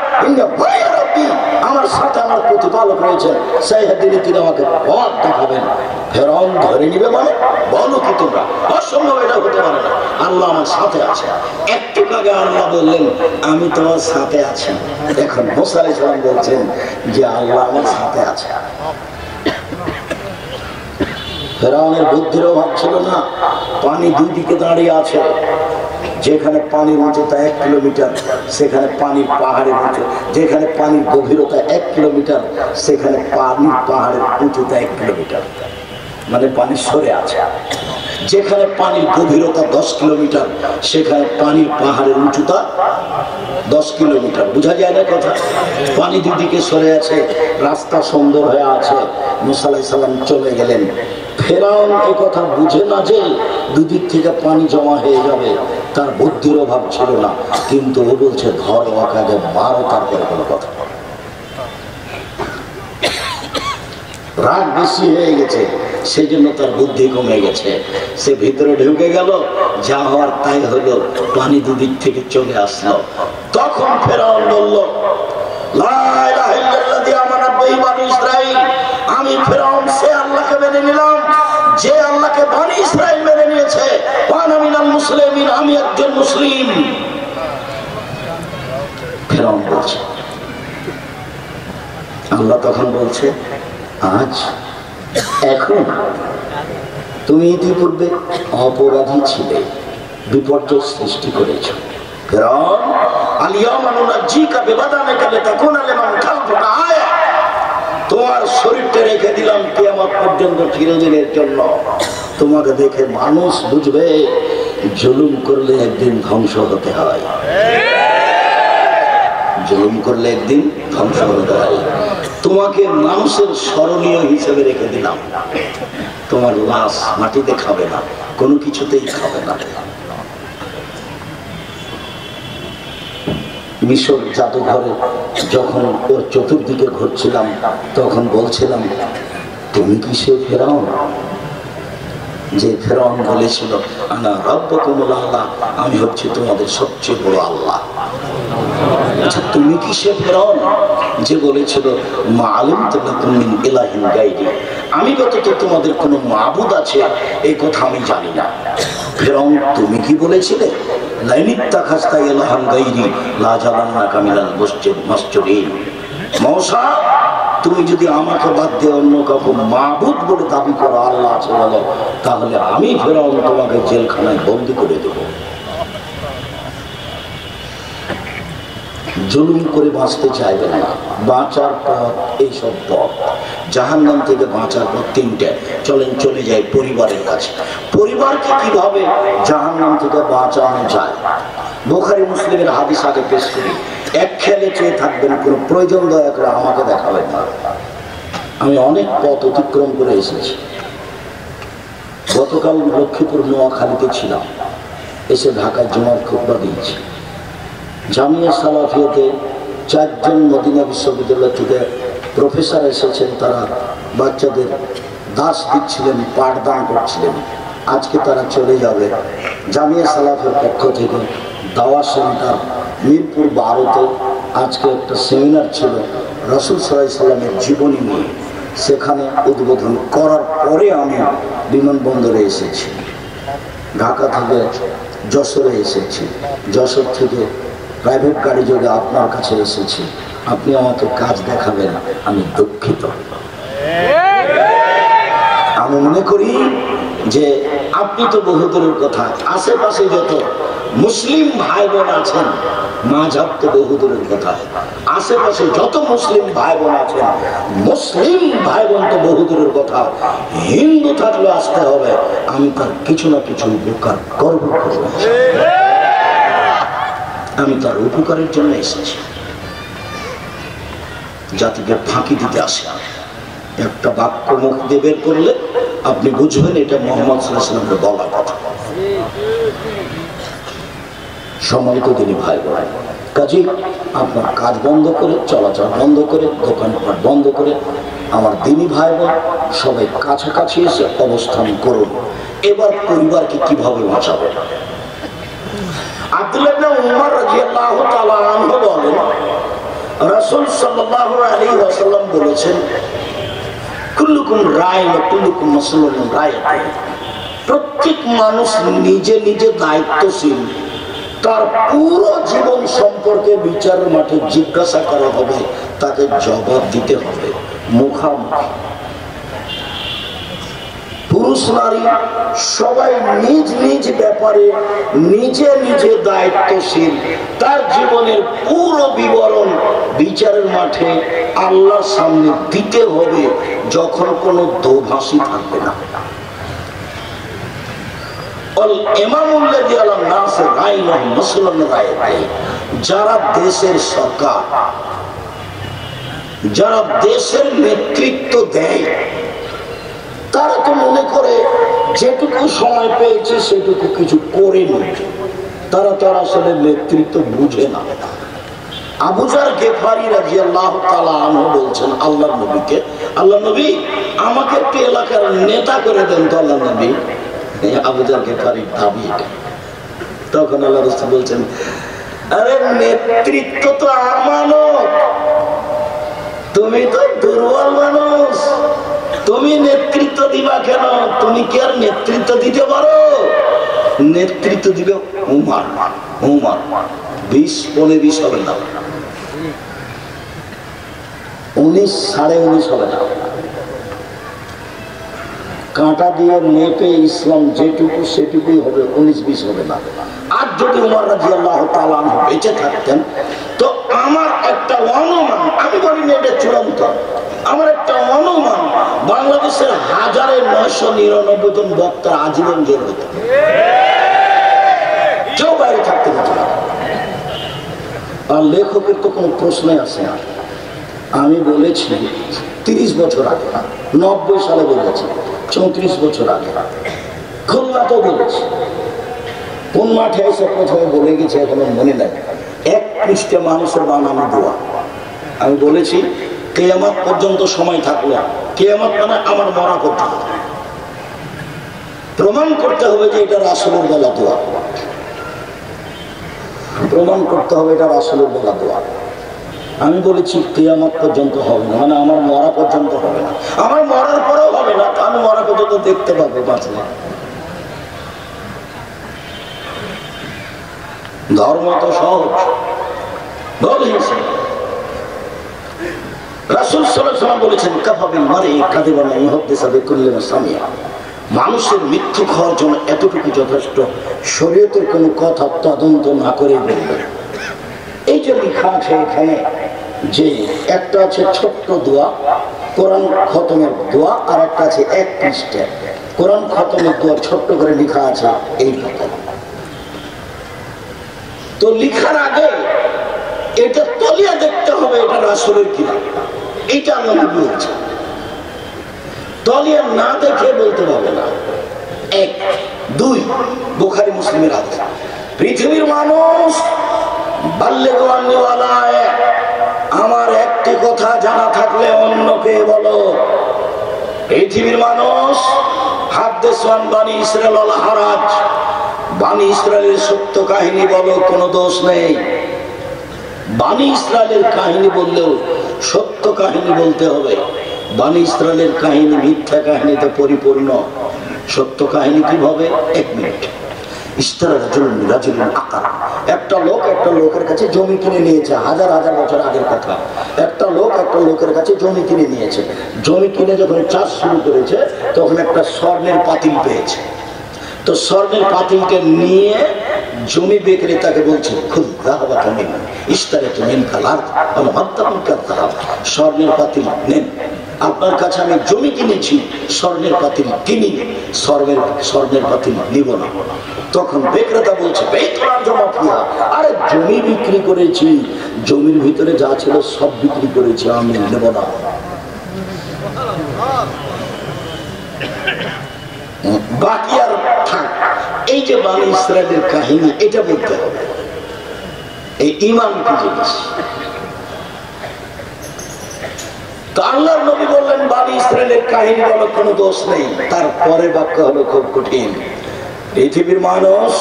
S1: আমার সাথে আমার প্রতিপালক রয়েছেন, সেই দিনে তিনি আমাকে পথ দেখাবেন। ফিরআউন ধরে নিবে মানে? বলো কি তোমরা, অসম্ভব, এটা হতে পারে না, আল্লাহ আমার সাথে আছে। একটু আগে আল্লাহ বললেন, আমি তোমার সাথে আছি। এখন মূসা আলাইহিস সালাম বলছেন যে আল্লাহ আমার সাথে আছে। ফিরআউনের বুদ্ধির অভাব ছিল না। পানি দুই দিকে দাঁড়িয়ে আছে। যেখানে পানির উচ্চতা 1 কিলোমিটার সেখানে পানির পাহাড়ের উঁচু, যেখানে পানির গভীরতা 1 কিলোমিটার সেখানে পানির পাহাড়ের উঁচুতা 1 কিলোমিটার, মানে পানি সরে আছে। যেখানে পানির গভীরতা 10 কিলোমিটার সেখানে পানির পাহাড়ের উঁচুতা 10 কিলোমিটার। বোঝা যায় না কথা? পানি দুদিকে সরে আছে, রাস্তা সুন্দর হয়ে আছে। মূসা আলাইহিস সালাম চলে গেলেন। ফিরআউন এই কথা বুঝে না যে দুদিক থেকে পানি জমা হয়ে যাবে, তার বুদ্ধির অভাব ছিল না। কিন্তু ও বলছে, ধরো ওকে আগে, মারো, তারপরে কোনো কথা। রাগ বেশি হয়ে গেছে, সেই জন্য তার বুদ্ধি কমে গেছে। সে ভিতরে ঢুকে গেল, যা হওয়ার তাই হলো, পানি দুদিক থেকে চলে আসলো। তখন ফিরআউন বলল, লা ইলাহা ইল্লাল্লাযী আমানাত বিহি বানী ইসরাঈল, আমি ফিরআউন সে আল্লাহকে মেনে নিলাম যে আল্লাহকে বানী ইসরাঈল মেনে নিয়েছে। ওয়ানা মিনাল মুসলিমিন, আমি একজন মুসলিম। ফিরআউন বলছে, আল্লাহ তখন বলছে, আজ এখন তুমি ইতিপূর্বে অপরাধী ছিলে, বিপর্যয় সৃষ্টি করেছ। ফিরআউন, আল-ইয়াওমা নুনাজ্জিকা বিবাদানিকা লিতাকুনা লিমান খালফাকা আয়া, তোমার শরীরটা রেখে দিলাম কিয়ামত পর্যন্ত চিরদিনের জন্য। তোমাকে দেখে মানুষ বুঝবে জুলুম করলে একদিন ধ্বংস হতে হয়, জুলুম করলে একদিন ধ্বংস হতে হয়। তোমাকে মানুষের স্মরণীয় হিসেবে রেখে দিলাম। তোমার লাশ মাটিতে খাবে না, কোনো কিছুতেই খাবে না। মিশর জাদুঘরে যখন ওর চতুর্দিকে ঘুরছিলাম তখন বলছিলাম, তুমি কি সে ফিরআউন যে ফিরআউন বলেছিল, আনা রাব্বুকুমুল আ'লা, আমি হচ্ছি তোমাদের সবচেয়ে বড় আল্লাহ। আচ্ছা, তুমি কি সে ফিরআউন যে বলেছিল, মা আলিমতু লাকুম মিন ইলাহিন গায়রি, আমি ব্যতীত তোমাদের কোনো মাবুদ আছে এই কথা আমি জানি না। ফিরআউন, তুমি কি বলেছিলে, লাইন ইত্তাখাযতা ইলাহান গায়রি লা জালান্নাকা মিনাল মাসজুরিন, মূসা তুমি যদি আমাকে বাদ দিয়ে অন্য কাউকে মাবুদ বলে দাবি করো, আল্লাহ আছে বলো, তাহলে আমি ফিরআউন তোমাকে জেলখানায় বন্দী করে দেব। জুলুম করে বাঁচতে চাইবেন না। বাঁচার পথ এইসব পথ, জাহান্নাম থেকে বাঁচার পথ 3টে। চলেন চলে যাই পরিবারের কাছে। পরিবারকে কিভাবে জাহান্নাম থেকে বাঁচানো যায়? বুখারী মুসলিমের হাদিস আগে পেশ করি। এক খেলে চেয়ে থাকবেন, কোনো প্রয়োজন দয়া করে আমাকে দেখাবেন না। আমি অনেক পথ অতিক্রম করে এসেছি। গতকাল লক্ষ্মীপুর নোয়াখালীতে ছিলাম, এসে ঢাকায় জুমার খুতবা দিয়েছি। জামিয়া সালাফিয়াতে 4 জন মদিনা বিশ্ববিদ্যালয় থেকে প্রফেসর এসেছেন, তারা বাচ্চাদের দাস দিচ্ছিলেন, পাঠদান করছিলেন। আজকে তারা চলে যাবে। জামিয়া সালাফের পক্ষ থেকে দাওয়া সেন্টার মিরপুর 12তে আজকে একটা সেমিনার ছিল রাসূল সাল্লাল্লাহু আলাইহি সাল্লামের জীবনী নিয়ে। সেখানে উদ্বোধন করার পরে আমি বিমানবন্দরে এসেছি। ঢাকা থেকে যশোরে এসেছি, যশোর থেকে প্রাইভেট গাড়ি যোগে আপনার কাছে এসেছি। আপনি আমাকে কাজ দেখাবেন, আমি দুঃখিত। আমি মনে করি যে আপনি তো বহুদূরের কথা, আশেপাশে যত মুসলিম ভাই বোন আছেন, মাযহাব তো বহুদূরের কথা, আশেপাশে যত মুসলিম ভাই বোন আছেন, মুসলিম ভাই বোন তো বহুদূরের কথা, হিন্দু থাকলে আসতে হবে। আমি তার কিছু না কিছু উপকার করবো। আমি তার উপকারের জন্য এসেছি, জাতিকে ফাঁকি দিতে আসে। একটা বাক্য মুখ দিয়ে বের করলে আপনি বুঝবেন এটা মুহাম্মদ সাল্লাল্লাহু আলাইহি ওয়াসাল্লামের বলা কথা। সম্মানিত দিনী ভাই বোন, কাজে আপনার কাজ বন্ধ করে, চলাচল বন্ধ করে, দোকানপাট বন্ধ করে আমার দিনী ভাই বোন সবাই কাছাকাছি এসে অবস্থান করুন। এবার পরিবারকে কিভাবে বাঁচাবে? আব্দুল্লাহ ইবনে উমর রাদিয়াল্লাহু তাআলা আনহু বলেন, রাসূল সাল্লাল্লাহু আলাইহি ওয়াসাল্লাম বলেছেন, কুল্লুকুম রাইন ওয়া কুল্লুকুম মাসউলুন আন রাইয়াতিহি। প্রত্যেক মানুষ নিজে নিজে দায়িত্বশীল, তার পুরো জীবন সম্পর্কে বিচারের মাঠে জিজ্ঞাসা করা হবে, তাকে জবাব দিতে হবে মুখামুখি। পুরুষ নারী সবাই নিজ নিজ ব্যাপারে নিজে নিজে দায়িত্বশীল, তার জীবনের পুরো বিবরণ বিচারের মাঠে আল্লাহর সামনে দিতে হবে, যখন কোনো দোভাষী থাকবে না। যারা দেশের সরকার, যারা দেশের নেতৃত্ব দেয়, তারা তো মনে করে যেটুকু সময় পেয়েছে সেটুকু কিছু করেনি, তারা তো আসলে নেতৃত্ব বুঝে না। আবু যার গেফারি রাদিয়াল্লাহু তাআলা আনহু বলছেন আল্লাহর নবীকে, আল্লাহ নবী আমাকে একটু এলাকার নেতা করে দেন তো আল্লাহ নবী। আবু যার গেফারির দাবি এটা। তখন আল্লাহ রাসূল বলছেন, আরে নেতৃত্ব তো আমানত, তুমি তো দুর্বল মানুষ, তুমি নেতৃত্ব দিবা কেন? তুমি কি আর নেতৃত্ব দিতে পারো? নেতৃত্ব দিবে উমর। উমর 20-15 হবে না, 19 19.5 হবে না। কাঁটা দিয়ে মেপে ইসলাম যেটুকু সেটুকুই হবে, 19-20 হবে না। আর যদি উমর রাদিয়াল্লাহু তাআলা আনহু বেঁচে থাকতেন, তো আমার একটা অনুমান, আমি বলি না এটা চূড়ান্ত, আমার একটা অনুমান, বাংলাদেশের 1999 জন বক্তার আজীবন জেল হতো, কেউ বাইরে থাকতে পারত না। আর লেখকের তো কোনো প্রশ্নই আসে না। আমি বলেছি 30 বছর আগে, 90 সালে বলেছি, 34 বছর আগে খুলনাতেও বলেছি। কোন মাঠে এসে প্রথমে বলে গেছে এখনো মনে নাই, 1 পৃষ্ঠে মানুষের বানানো দোয়া। আমি বলেছি কিয়ামত পর্যন্ত সময় থাকলো, কিয়ামত মানে আমার মরা পর্যন্ত প্রমাণ করতে হবে যে এটা রাসূলের বলা দোয়া, প্রমাণ করতে হবে এটা রাসূলের বলা দোয়া। আমি বলেছি কিয়ামত পর্যন্ত হবে না, মানে আমার মরা পর্যন্ত হবে না, আমার মরার পরেও হবে না, আমি মরা পর্যন্ত দেখতে পাবো বাঁচলে। ধর্ম তো সহজ, বলেছি রাসূল সাল্লাল্লাহু আলাইহি ওয়াসাল্লাম বলেছেন, কাফা বিল মারই কাযিবান ইউহাদ্দিসু বিকুল্লি মা সামিআ। মানুষের মৃত্যু খাওয়ার জন্য এতটুকু যথেষ্ট, শরীয়তের কোনো কথা তদন্ত না করে বলবে। এই যে লেখা আছে এখানে, যে একটা আছে ছোট্ট দোয়া, কোরআন খতমের দোয়া, আর একটা আছে 1 পৃষ্ঠা কোরআন খতমের দোয়া, ছোট্ট করে লেখা আছে এই কথা। তো লেখার আগে এটা তলিয়া দেখতে হবে এটা রাসূলের কিনা, এটা আল্লাহ নবী বলছে। তলিয়া না দেখে বলতে হবে না। 1 2 বুখারী মুসলিমের হাদিস, পৃথিবীর মানুষ বাল্লিগু আন্নী ওয়ালা আয়া, আমার একটি কথা জানা থাকলে অন্যকে বলো। পৃথিবীর মানুষ হাদিসু আন বানি ইসরাঈল ওয়ালা হারাজ, বানি ইসরাঈলের সত্য কাহিনী বলো, কোনো দোষ নেই। বানি ইসরাঈলের কাহিনী বললেও সত্য কাহিনী বলতে হবে। বানি ইসরাঈলের কাহিনী মিথ্যা কাহিনীতে পরিপূর্ণ, সত্য কাহিনী কিভাবে? 1 মিনিট। একটা লোক একটা লোকের কাছে জমি কিনে নিয়েছে, হাজার হাজার বছর আগের কথা। একটা লোক একটা লোকের কাছে জমি কিনে নিয়েছে, জমি কিনে যখন চাষ শুরু করেছে তখন একটা স্বর্ণের পাতিল পেয়েছে। তো স্বর্ণের পাতিলকে নিয়ে জমি বিক্রেতাকে বলছে, স্বর্ণের পাতিল নেন, আপনার কাছে আমি জমি কিনেছি, স্বর্ণের পাতিল কিনি, স্বর্ণের পাতিল নিব না। তখন বিক্রেতা বলছে, আরে জমি বিক্রি করেছি, জমির ভিতরে যা ছিল সব বিক্রি করেছি, আমি নেব না। বাকি আর থাক। এই যে বানি ইসরাঈলের কাহিনী, এটা বলতে হবে। এই ঈমান কি জিনিস? তো আল্লাহর নবী বললেন বনী ইসরাইলের কাহিনী বলো কোনো দোষ নেই। তারপরে বাক্য হলো খুব কঠিন। পৃথিবীর মানুষ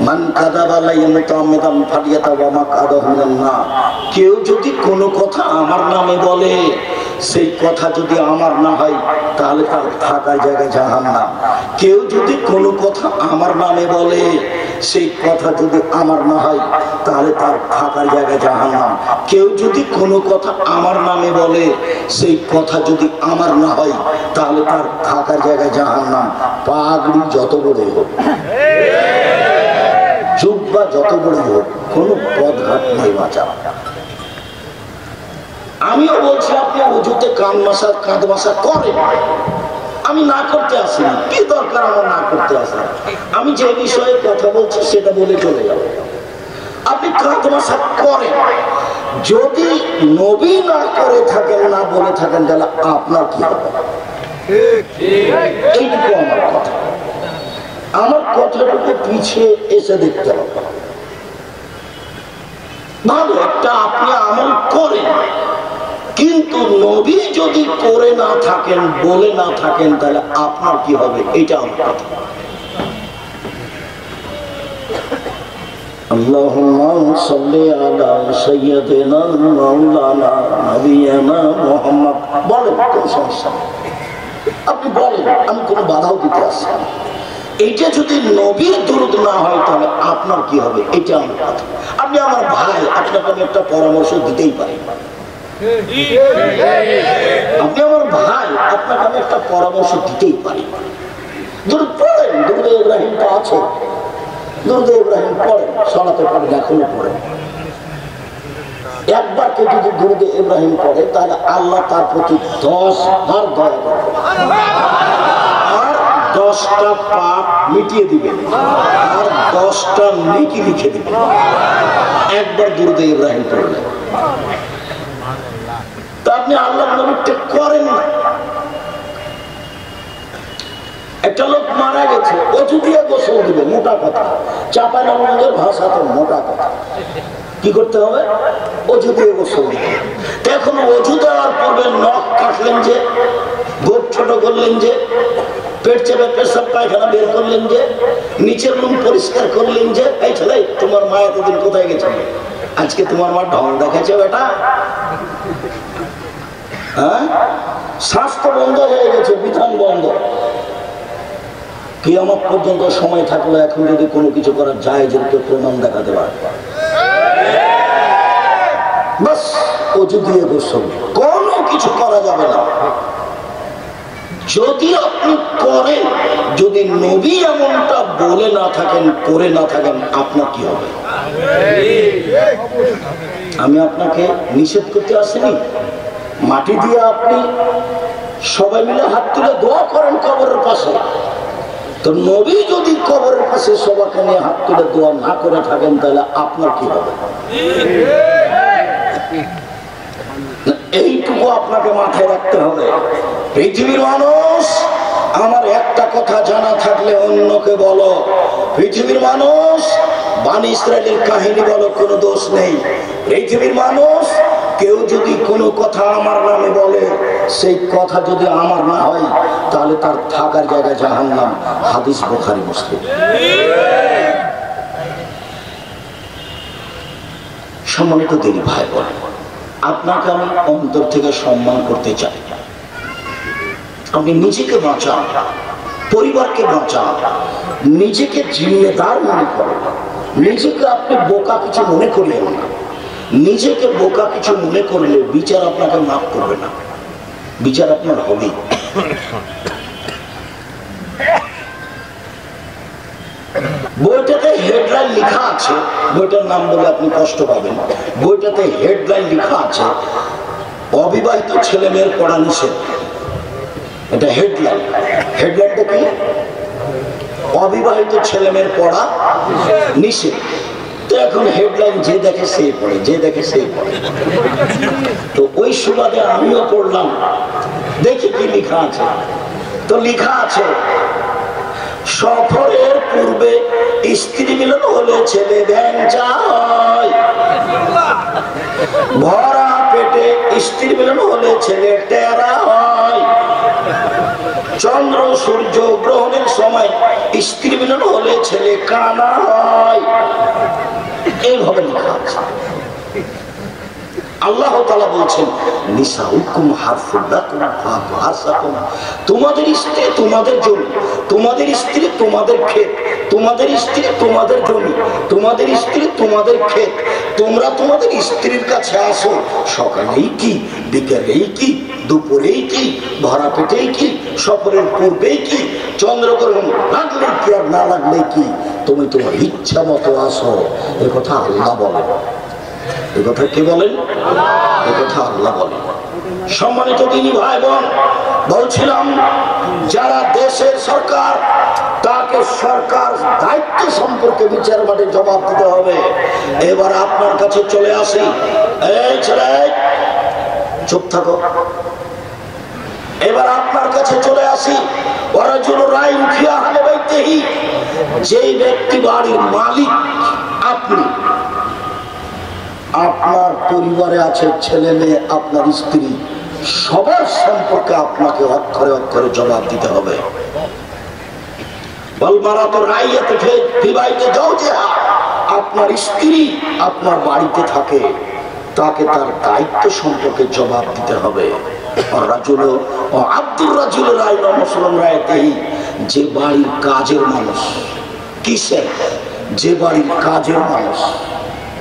S1: মান কাযাবা আলাইয়া মুতাআম্মিদান ফালিয়াতাওয়া মাকআদাহু মিনান নার। কেউ যদি কোনো কথা আমার নামে বলে, সেই কথা যদি আমার না হয় তাহলে তার থাকার জায়গা জাহান্নাম। কেউ যদি কোনো কথা আমার নামে বলে, সেই কথা যদি আমার না হয় তাহলে তার থাকার জায়গা জাহান্নাম। কেউ যদি কোনো কথা আমার নামে বলে, সেই কথা যদি আমার না হয় তাহলে তার থাকার জায়গা জাহান্নাম। পাগড়ি যত বড়ই হোক, জুব্বা যত বড়ই হোক, কোনো পদঘাট নেই বাঁচা। আমিও বলছি আপনি উজুতে কাঁধ মাসা করেন, আমি না করতে আসিনি। কি দরকার আমার না করতে আসা? আমি যে বিষয়ে কথা বলছি সেটা বলে চলে যাব। আপনি কাঁধ মাসা করেন, যদি নবী না করে থাকেন, না বলে থাকেন, তাহলে আপনার কি হবে? এইটুকু আমার কথা। আমার কথাটুকু পিছিয়ে এসে দেখতে হবে। ভালো একটা আপনি আমল করেন, কিন্তু নবী যদি করে না থাকেন, বলে না থাকেন, তাহলে আপনার কি হবে? এটা আমার কথা। আল্লাহুম্মা সাল্লি আলা সাইয়্যিদিনা মাওলানা নবিয়ানা মুহাম্মদ। বলেন, কোন সমস্যা? আপনি বলেন, আমি কোনো বাধাও দিতে আসছি না। এইটা যদি নবীর দুরূদ না হয় তাহলে আপনার কি হবে? এটা আমার কথা। আপনি আমার ভাই, আপনাকে আমি একটা পরামর্শ দিতেই পারি। আপনি আমার ভাই, আপনাকে আমি একটা পরামর্শ দিতেই পারি। দুরূদ পড়েন, দুরূদে ইব্রাহিম তো আছে, দুরূদে ইব্রাহিম পড়েন, সালাতে পড়েন, এখনো পড়েন। একবার কেউ যদি দুরূদে ইব্রাহিম পড়ে তাহলে আল্লাহ তার প্রতি 10 বার দয়া করবে, আর 10টা পাপ মিটিয়ে দিবেন, আর 10টা নেকি লিখে দিবেন। একবার দুরূদে ইব্রাহিম পড়লেন। তা আপনি আল্লাহর নবীকে করেন না। একটা লোক মারা গেছে, অজু দিয়ে গোসল দিবে, মোটা কথা। চাঁপাইনবাবগঞ্জের ভাষাতে মোটা কথা। কি করতে হবে? অজু দিয়ে গোসল দিবে। এখন অজু দেওয়ার পূর্বে নখ কাটলেন যে, গোপ ছোট করলেন যে, পেট চেপে পেশাব পায়খানা বের করলেন যে, নিচের রুম পরিষ্কার করলেন যে। এই ছেলে, তোমার মা এতদিন কোথায় গেছে? আজকে তোমার মা ঢং দেখেছে বেটা। হ্যাঁ, স্বাস্থ্য বন্ধ হয়ে গেছে, বিধান বন্ধ। কিয়ামত পর্যন্ত সময় থাকলে এখন যদি কোনো কিছু করা যায়, যেহেতু প্রমাণ দেখাতে পারে, বাস অজু দিয়ে গোসল, কোনো কিছু করা যাবে না। যদি আপনি করেন, যদি নবী এমনটা বলে না থাকেন, করে না থাকেন, আপনার কি হবে? আমি আপনাকে নিষেধ করতে আসিনি। মাটি দিয়ে আপনি সবাই মিলে হাত তুলে দোয়া করেন কবরের পাশে। তো নবী যদি কবরের পাশে সবাইকে নিয়ে হাত তুলে দোয়া না করে থাকেন, তাহলে আপনার কি হবে? এইটুকু আপনাকে মাথায় রাখতে হবে। পৃথিবীর মানুষ, আমার একটা কথা জানা থাকলে অন্যকে বলো। পৃথিবীর মানুষ, বনী ইসরাইলের কাহিনী বলো, কোনো দোষ নেই। পৃথিবীর মানুষ, কেউ যদি কোনো কথা আমার নামে বলে, সেই কথা যদি আমার না হয় তাহলে তার থাকার জায়গা জাহান্নাম। হাদিস বুখারী মুসলিম। সম্মানিত দিনী ভাই বোন, আপনাকে আমি অন্তর থেকে সম্মান করতে চাই। আপনি নিজেকে বাঁচান, পরিবারকে বাঁচান, নিজেকে জিম্মেদার মনে করেন। নিজেকে আপনি বোকা কিছু মনে করিয়েন না। নিজেকে বোকা কিছু মনে করলে বিচার আপনাকে মাফ করবে না, বিচার আপনার হবেই। বইটাতে হেডলাইন লেখা আছে, বইটার নাম বলে আপনি কষ্ট পাবেন। বইটাতে হেডলাইন লেখা আছে, অবিবাহিত ছেলে মেয়ের পড়া নিষেধ। এটা হেডলাইন। হেডলাইনটা কি? অবিবাহিত ছেলে মেয়ের পড়া নিষেধ। তো এখন হেডলাইন যে দেখে সে পড়ে, যে দেখে সে পড়ে। তো ওই সুবাদে আমিও পড়লাম, দেখি কি লেখা আছে। তো লেখা আছে, সফরের পূর্বে স্ত্রী মিলন হলে ছেলে ভ্যাংচা হয়। ভরা পেটে স্ত্রী মিলন হলে ছেলে টেরা হয়, চন্দ্র সূর্য গ্রহণের সময় স্ত্রী মিলন হলে ছেলে কানা হয়। এইভাবে লেখা আছে। আল্লাহ তাআলা বলছেন নিসাউকুম হারফুল লাকুম ফাতু হারসাকুম, তোমাদের স্ত্রী তোমাদের জমি, তোমাদের স্ত্রী তোমাদের ক্ষেত, তোমাদের স্ত্রী তোমাদের জমি, তোমাদের স্ত্রী তোমাদের ক্ষেত। তোমরা তোমাদের স্ত্রীর কাছে আসো, সকালেই কি, বিকেলেই কি, দুপুরেই কি, ভরা পেটেই কি, সফরের পূর্বেই কি, চন্দ্রগ্রহণ লাগলে কি আর না লাগলে কি, তুমি তোমার ইচ্ছা মতো আসো। এ কথা আল্লাহ বলেন। এ কথা কে বলেন? এ কথা আল্লাহ বলেন। সম্মানিত দিনী ভাই বোন, বলছিলাম যারা দেশের সরকার, তাকে সরকার দায়িত্ব সম্পর্কে বিচার মাঠে জবাব দিতে হবে। এবার আপনার কাছে চলে আসি, এই ছেলে চুপ থাকো। এবার আপনার কাছে চলে আসি, ওয়ারাজুল রাইন ফিয়া আহলি বাইতিহি, যেই ব্যক্তি বাড়ির মালিক আপনি, আপনার পরিবারে আছে ছেলে মেয়ে, আপনার স্ত্রী, সবার সম্পর্কে আপনাকে অক্ষরে অক্ষরে জবাব দিতে হবে। আপনার স্ত্রী আপনার বাড়িতে থাকে, তাকে তার দায়িত্ব সম্পর্কে জবাব দিতে হবে। আব্দুর রাজুল রায় মুসলিম রায়তেই, যে বাড়ির কাজের মানুষ, কিসের? যে বাড়ির কাজের মানুষ,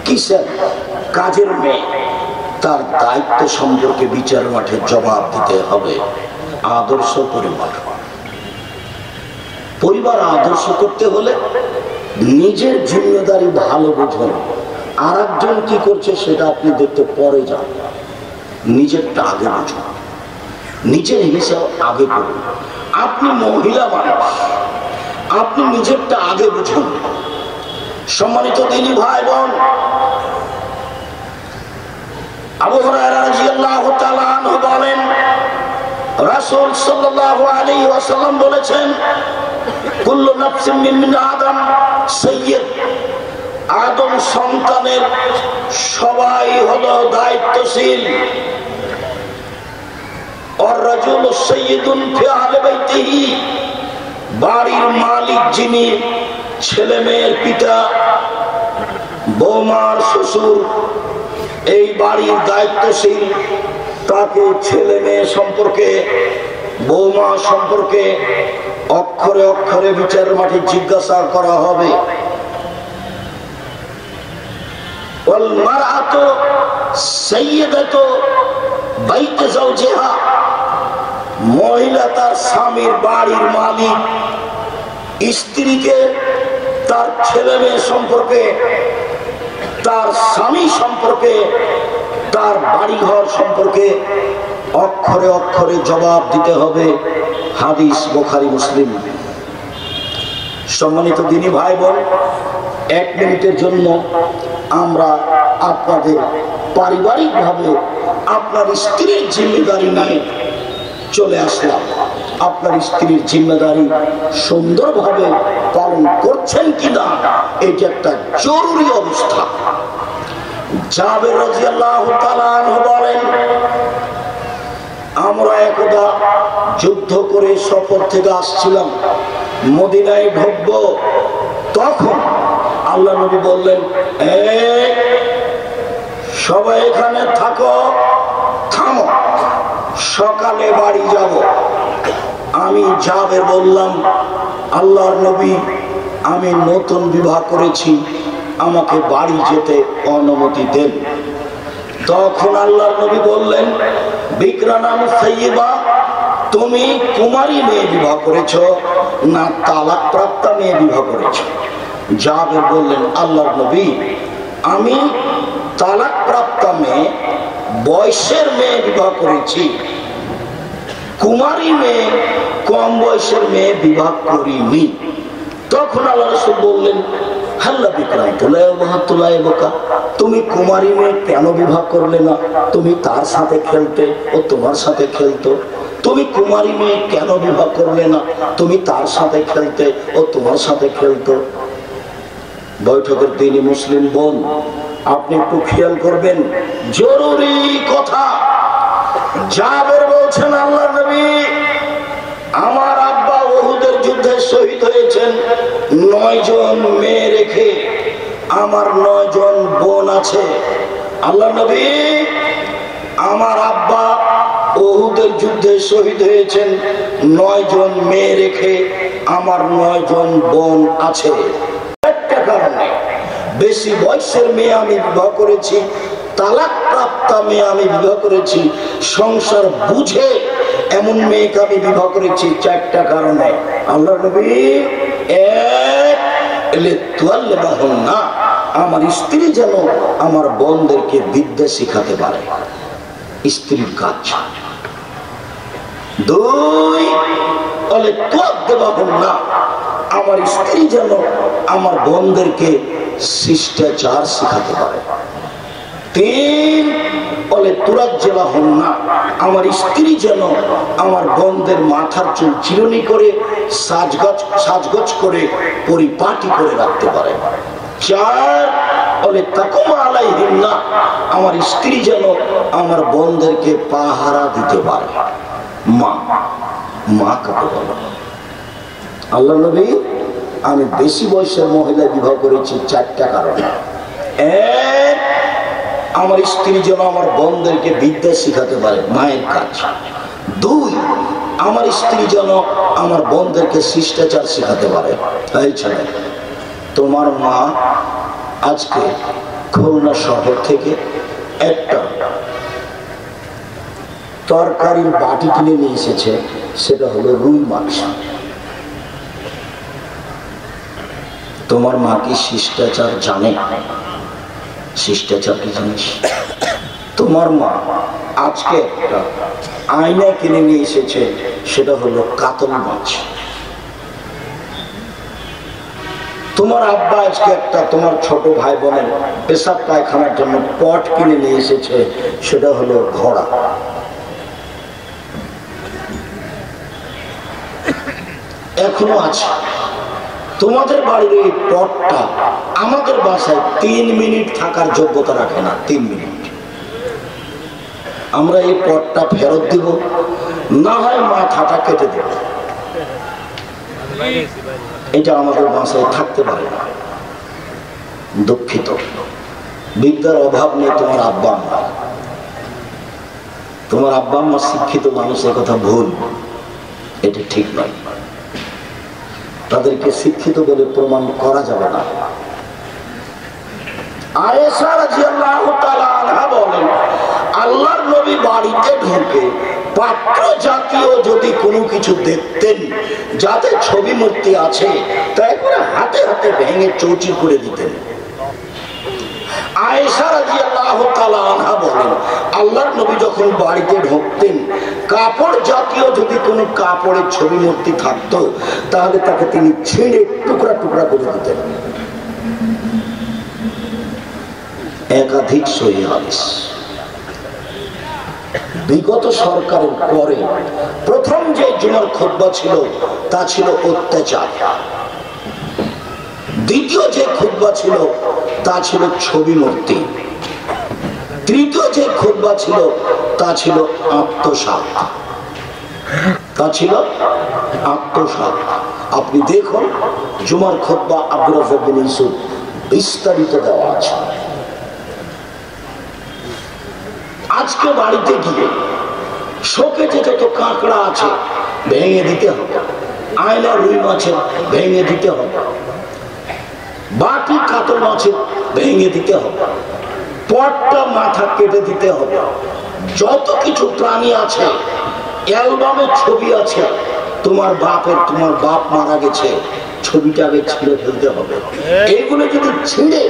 S1: কিসের? কাজের মেয়ে, তার দায়িত্ব সম্পর্কে বিচার মাঠে জবাব দিতে হবে। আদর্শ পরিবার, পরিবার আদর্শ করতে হলে নিজের জিম্মেদারি ভালো বুঝুন। আর একজন কি করছে সেটা আপনি দেখতে পরে যান, নিজেরটা আগে বুঝুন, নিজের হিসাব আগে করুন। আপনি মহিলা মানুষ, আপনি নিজেরটা আগে বুঝুন। সম্মানিত দিনী ভাই বোন, আবু হুরায়রা রাদিয়াল্লাহু তাআলা আনহু বলেন, রাসূল সাল্লাল্লাহু আলাইহি ওয়াসাল্লাম বলেছেন, কুল্লু নাফসিন মিন আদম সাইয়্যিদ, আদম সন্তানের সবাই হলো দায়িত্বশীল। আর রাজুল সাইয়্যিদুন ফি আহলি বাইতিহি, বাড়ির মালিক যিনি, ছেলে মেয়ের পিতা, বৌমার শ্বশুর, এই বাড়ির দায়িত্বশীল। তাকে ছেলে মেয়ে সম্পর্কে, বৌমা সম্পর্কে অক্ষরে অক্ষরে বিচার মাঠে জিজ্ঞাসা করা হবে। মহিলা তার স্বামীর বাড়ির মালিক, স্ত্রীকে তার ছেলে মেয়ে সম্পর্কে, তার স্বামী সম্পর্কে, তার বাড়িঘর সম্পর্কে অক্ষরে অক্ষরে জবাব দিতে হবে। হাদিস বুখারী মুসলিম। সম্মানিত দিনী ভাই বোন, 1 মিনিটের জন্য আমরা আপনাদের পারিবারিকভাবে আপনার স্ত্রীর জিম্মেদারি নিয়ে চলে আসলাম। আপনার স্ত্রীর জিম্মেদারি সুন্দরভাবে পালন করছেন কিনা, এটা একটা জরুরি অবস্থা। জাবের রাদিয়াল্লাহু তাআলা আনহু বলেন, আমরা একদা যুদ্ধ করে সফর থেকে আসছিলাম, মদিনায় ঢুকবো। তখন আল্লাহ নবী বললেন, সবাই এখানে থাকো, থামো, সকালে বাড়ি যাব। আমি জাবের বললাম, আল্লাহর নবী, আমি নতুন বিবাহ করেছি, আমাকে বাড়ি যেতে অনুমতি দেন। তখন আল্লাহর নবী বললেন, বিকরানাম সাইয়্যিবা, তুমি কুমারী মেয়ে বিবাহ করেছো না তালাক প্রাপ্ত মেয়ে বিবাহ করেছো? জাবের বললেন, আল্লাহর নবী, আমি তালাক প্রাপ্ত মেয়ে, বয়সের মেয়ে বিবাহ করেছি, কুমারী মেয়ে, কম বয়সের মেয়ে বিবাহ করিনি। তখন আল্লাহ রাসূল বললেন, হাল্লা বিকরাম তুলায় বোকা, তুমি কুমারী মেয়ে কেন বিবাহ করলে না? তুমি তার সাথে খেলতে, ও তোমার সাথে খেলতো। তুমি কুমারী মেয়ে কেন বিবাহ করলে না? তুমি তার সাথে খেলতে, ও তোমার সাথে খেলতো। বৈঠকের দিনই মুসলিম বোন, আপনি একটু খেয়াল করবেন, জরুরি কথা। জাবের বলছেন, আল্লাহ নবী, আমার আব্বা উহুদের যুদ্ধে শহীদ হয়েছেন 9 জন মেয়ে রেখে, আমার 9 জন বোন আছে। আল্লাহ নবী, আমার আব্বা উহুদের যুদ্ধে শহীদ হয়েছেন 9 জন মেয়ে রেখে, আমার 9 জন বোন আছে। একটা কারণে, বেশি বয়সের মেয়ে আমি বিবাহ করেছি, তালাক প্রাপ্তা মেয়ে আমি বিবাহ করেছি, সংসার বুঝে এমন মেয়েকে আমি বিবাহ করেছি 4টা কারণে। আল্লাহ নবী, না, আমার স্ত্রী যেন আমার বোনদেরকে বিদ্যা শিখাতে পারে, স্ত্রীর কাজ। 2, না, আমার স্ত্রী যেন আমার বোনদেরকে শিষ্টাচার শিখাতে পারে। 3, না, আমার স্ত্রী যেন আমার বোনদের মাথার চুল চিরুনি করে সাজগোজ করে পরিপাটি করে রাখতে পারে। 4, না, আমার স্ত্রী যেন আমার বোনদেরকে পাহারা দিতে পারে। মা কাকে বলে? আল্লাহ নবী, আমি বেশি বয়সের মহিলা বিবাহ করেছি 4টা কারণে। 1, আমার স্ত্রী যেন আমার বোনদেরকে বিদ্যা শিখাতে পারে, মায়ের কাজ। 2, আমার স্ত্রী যেন আমার বোনদেরকে শিষ্টাচার শিখাতে পারে। এই ছেলে, তোমার মা আজকে খুলনা শহর থেকে একটা তরকারির বাটি কিনে নিয়ে এসেছে, সেটা হলো রুই মাছ। তোমার মা কি শিষ্টাচার জানে? শিষ্টাচার কি জানিস? তোমার মা আজকে একটা আয়না কিনে নিয়ে এসেছে, সেটা হলো কাতল মাছ। তোমার আব্বা আজকে একটা তোমার ছোট ভাই বোনের পেশাব পায়খানার জন্য পট কিনে নিয়ে এসেছে, সেটা হলো ঘোড়া। এখনো আছে তোমাদের বাড়ির এই পটটা আমাদের বাসায় 3 মিনিট থাকার যোগ্যতা রাখে না। 3 মিনিট আমরা এই পটটা ফেরত দিব, না হয় মাথাটা কেটে দেব। এটা আমাদের বাসায় থাকতে পারে না। দুঃখিত, বিদ্যার অভাব নেই তোমার আব্বা আম্মা। তোমার আব্বা আম্মা শিক্ষিত মানুষের কথা ভুল, এটা ঠিক নয়। তাদেরকে শিক্ষিত বলে প্রমাণ করা যাবে না। আয়েশা রাদিয়াল্লাহু তাআলা আনহা বলেন, আল্লাহর নবী বাড়িতে ঢুকে পাত্র জাতীয় যদি কোনো কিছু দেখতেন যাতে ছবি মূর্তি আছে, তা একবারে হাতে হাতে ভেঙে চৌচির করে দিতেন। আয়েশা রাদিয়াল্লাহু তাআলা আনহা বলেন, আল্লাহর নবী যখন বাড়িতে ঢুকতেন, কাপড় জাতীয় যদি কোনো কাপড়ের ছবি মূর্তি থাকতো, তাহলে তাকে তিনি ছিঁড়ে টুকরা টুকরা করে দিতেন। একাধিক সহিহ হাদিস। বিগত সরকারের পরে প্রথম যে জুমার খুতবা ছিল তা ছিল অত্যাচার। দ্বিতীয় যে খুতবা ছিল তা ছিল ছবি মূর্তি। তৃতীয় যে খুতবা ছিল তা ছিল আত্মসাৎ। আপনি দেখুন জুমার খুতবা আব্দুর রাজ্জাক বিন ইউসুফ বিস্তারিত দেওয়া আছে। আজকে বাড়িতে গিয়ে শোকেজে যত কাঁকড়া আছে ভেঙে দিতে হবে, আয়না রুই মাছের ভেঙে দিতে হবে, বাটি কাতল মাছের ভেঙে দিতে হবে, পটটা মাথা কেটে দিতে হবে। যত কিছু প্রাণী আছে, অ্যালবামে ছবি আছে, তোমার বাপ মারা গেছে, ছবিটাকে ছিঁড়ে ফেলতে হবে। এইগুলো যদি ছিঁড়ে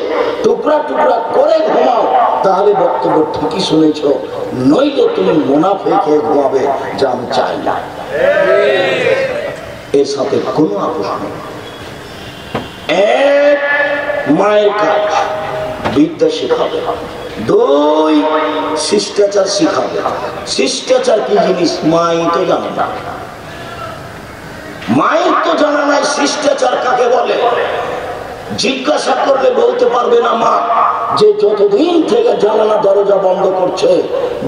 S1: টুকরা টুকরা করে ঘুমাও, তাহলে বক্তব্য ঠিকই শুনেছ, নইলে তুমি মুনাফে খেয়ে ঘুমাবে, যা আমি চাই না। এর সাথে কোনো আপোষ নেই। এক, মায়ের কাজ, বিদ্যা শিখাবে। 2, শিষ্টাচার শিখাবে। শিষ্টাচার কি জিনিস মাই তো জানে না। মায়ের তো জানা নাই শিষ্টাচার কাকে বলে। জিজ্ঞাসা করলে বলতে পারবে না মা যে যতদিন থেকে জানালা দরজা বন্ধ করছে,